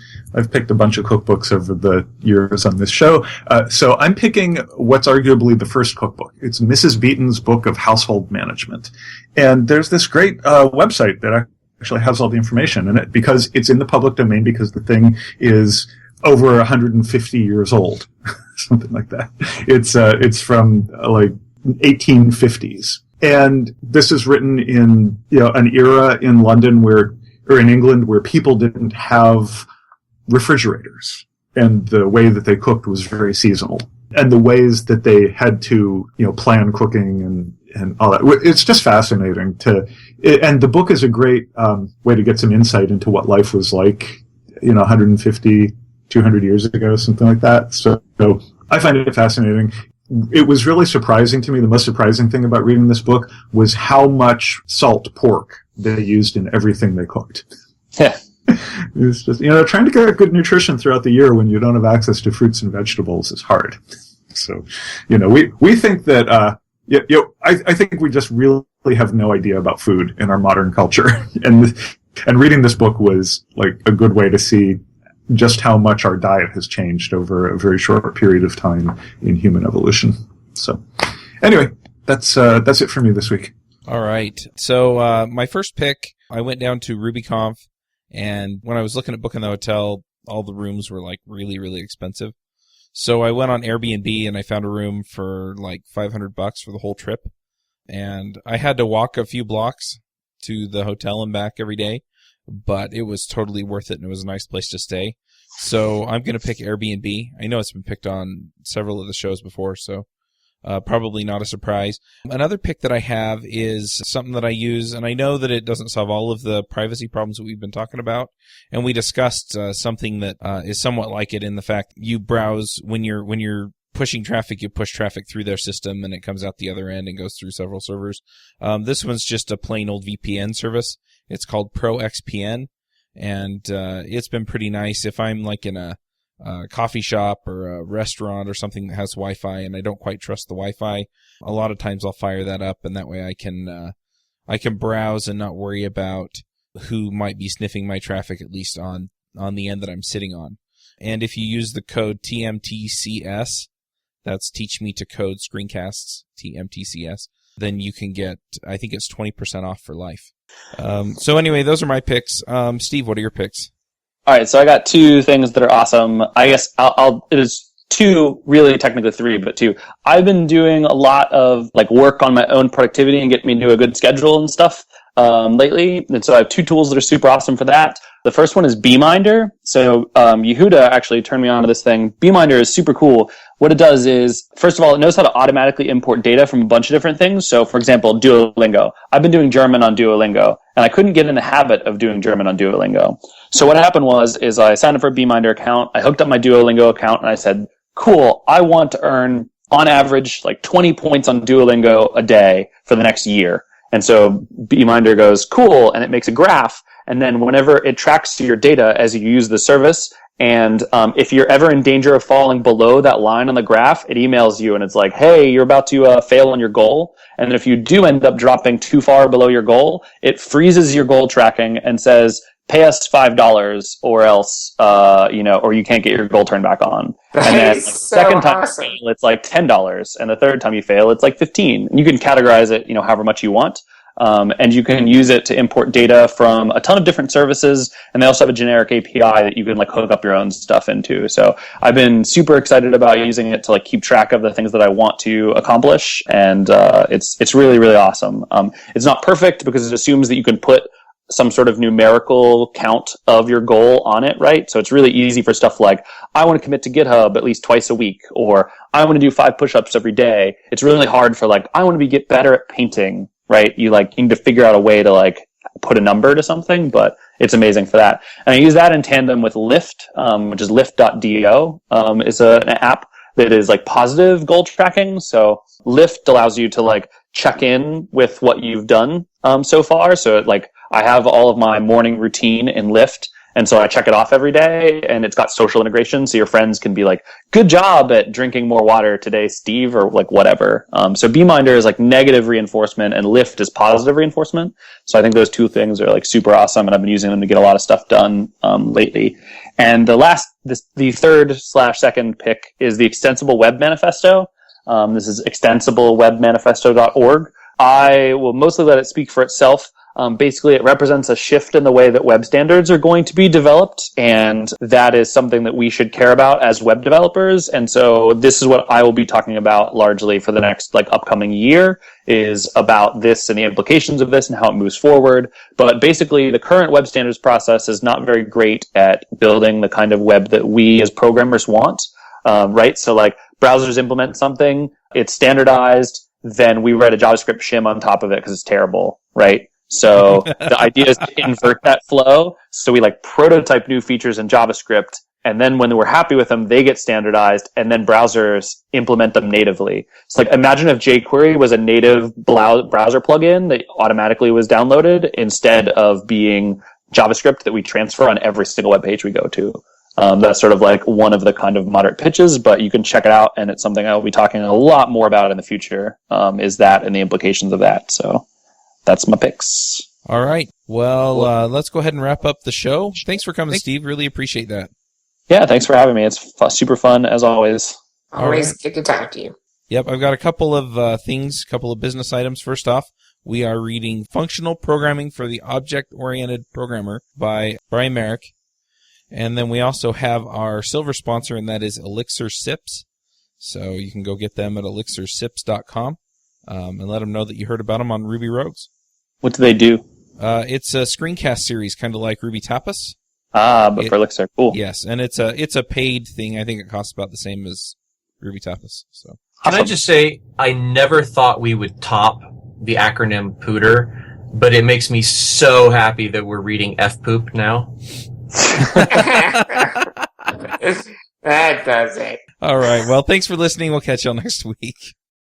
picked a bunch of cookbooks over the years on this show. So I'm picking what's arguably the first cookbook. It's Mrs. Beaton's Book of Household Management. And there's this great website that actually has all the information in it because it's in the public domain because the thing is over 150 years old. Something like that. It's from 1850s. And this is written in, an era in London or in England where people didn't have refrigerators. And the way that they cooked was very seasonal. And the ways that they had to, plan cooking and all that. It's just fascinating and the book is a great, way to get some insight into what life was like, 150, 200 years ago, something like that. So I find it fascinating. It was really surprising to me. The most surprising thing about reading this book was how much salt pork they used in everything they cooked. Yeah. It's just, trying to get good nutrition throughout the year when you don't have access to fruits and vegetables is hard. So, we think that, I think we just really have no idea about food in our modern culture. And reading this book was a good way to see just how much our diet has changed over a very short period of time in human evolution. So, anyway, that's it for me this week. All right. So, my first pick, I went down to RubyConf, and when I was looking at booking the hotel, all the rooms were really, really expensive. So I went on Airbnb and I found a room for $500 for the whole trip. And I had to walk a few blocks to the hotel and back every day, but it was totally worth it, and it was a nice place to stay. So I'm going to pick Airbnb. I know it's been picked on several of the shows before, so probably not a surprise. Another pick that I have is something that I use, and I know that it doesn't solve all of the privacy problems that we've been talking about, and we discussed something that is somewhat like it in the fact you browse when you're pushing traffic, you push traffic through their system and it comes out the other end and goes through several servers. This one's just a plain old VPN service. It's called ProXPN. and it's been pretty nice. If I'm like in a coffee shop or a restaurant or something that has Wi-Fi and I don't quite trust the Wi-Fi, a lot of times I'll fire that up, and that way I can browse and not worry about who might be sniffing my traffic, at least on the end that I'm sitting on. And if you use the code TMTCS, that's Teach Me to Code Screencasts, TMTCS, then you can get, I think it's 20% off for life. So anyway, those are my picks. Steve, what are your picks? All right, so I got two things that are awesome. I guess it is two, really technically three, but two. I've been doing a lot of like work on my own productivity and getting me into a good schedule and stuff lately. And so I have two tools that are super awesome for that. The first one is Beeminder. So Yehuda actually turned me on to this thing. Beeminder is super cool. What it does is, first of all, it knows how to automatically import data from a bunch of different things. So, for example, Duolingo. I've been doing German on Duolingo, and I couldn't get in the habit of doing German on Duolingo. So what happened is I signed up for a Beeminder account, I hooked up my Duolingo account, and I said, cool, I want to earn, on average, like 20 points on Duolingo a day for the next year. And so Beeminder goes, cool, and it makes a graph, and then whenever it tracks your data as you use the service, and if you're ever in danger of falling below that line on the graph, it emails you and it's like, hey, you're about to fail on your goal. And if you do end up dropping too far below your goal, it freezes your goal tracking and says, pay us $5 or else, or you can't get your goal turned back on. That and then is the so second time awesome. you fail, it's like $10. And the third time you fail, it's like $15. And you can categorize it, however much you want. And you can use it to import data from a ton of different services. And they also have a generic API that you can like hook up your own stuff into. So I've been super excited about using it to like keep track of the things that I want to accomplish. And, it's really, really awesome. It's not perfect because it assumes that you can put some sort of numerical count of your goal on it, right? So it's really easy for stuff like, I want to commit to GitHub at least twice a week, or I want to do 5 push-ups every day. It's really hard for like, I want to get better at painting, right? You need to figure out a way to like put a number to something, but it's amazing for that. And I use that in tandem with Lyft, which is Lyft.do, is an app that is like positive goal tracking. So Lyft allows you to like check in with what you've done, so far. So I have all of my morning routine in Lyft, and so I check it off every day, and it's got social integration, so your friends can be like, good job at drinking more water today, Steve, or like whatever. So Beeminder is like negative reinforcement, and Lyft is positive reinforcement. So I think those two things are like super awesome, and I've been using them to get a lot of stuff done lately. And the third/second pick is the Extensible Web Manifesto. This is extensiblewebmanifesto.org. I will mostly let it speak for itself. Basically, it represents a shift in the way that web standards are going to be developed, and that is something that we should care about as web developers. And so this is what I will be talking about largely for the next upcoming year, is about this and the implications of this and how it moves forward. But basically, the current web standards process is not very great at building the kind of web that we as programmers want, right? So browsers implement something, it's standardized, then we write a JavaScript shim on top of it because it's terrible, right? So the idea is to invert that flow. So we prototype new features in JavaScript, and then when we're happy with them, they get standardized, and then browsers implement them natively. So imagine if jQuery was a native browser plugin that automatically was downloaded instead of being JavaScript that we transfer on every single web page we go to. That's sort of one of the kind of moderate pitches, but you can check it out, and it's something I will be talking a lot more about in the future, is that and the implications of that. So that's my picks. All right. Well, let's go ahead and wrap up the show. Thanks for coming, Steve. Really appreciate that. Yeah, thanks for having me. It's super fun, as always. Always good to talk to you. Yep, I've got a couple of things, couple of business items. First off, we are reading Functional Programming for the Object-Oriented Programmer by Brian Merrick. And then we also have our silver sponsor, and that is Elixir Sips. So you can go get them at elixirsips.com and let them know that you heard about them on Ruby Rogues. What do they do? It's a screencast series, kind of like Ruby Tapas. But for Elixir. Cool. Yes, and it's a paid thing. I think it costs about the same as Ruby Tapas. So Can I just say, I never thought we would top the acronym POOTR, but it makes me so happy that we're reading FPOOP now. That does it. All right. Well, thanks for listening. We'll catch y'all next week.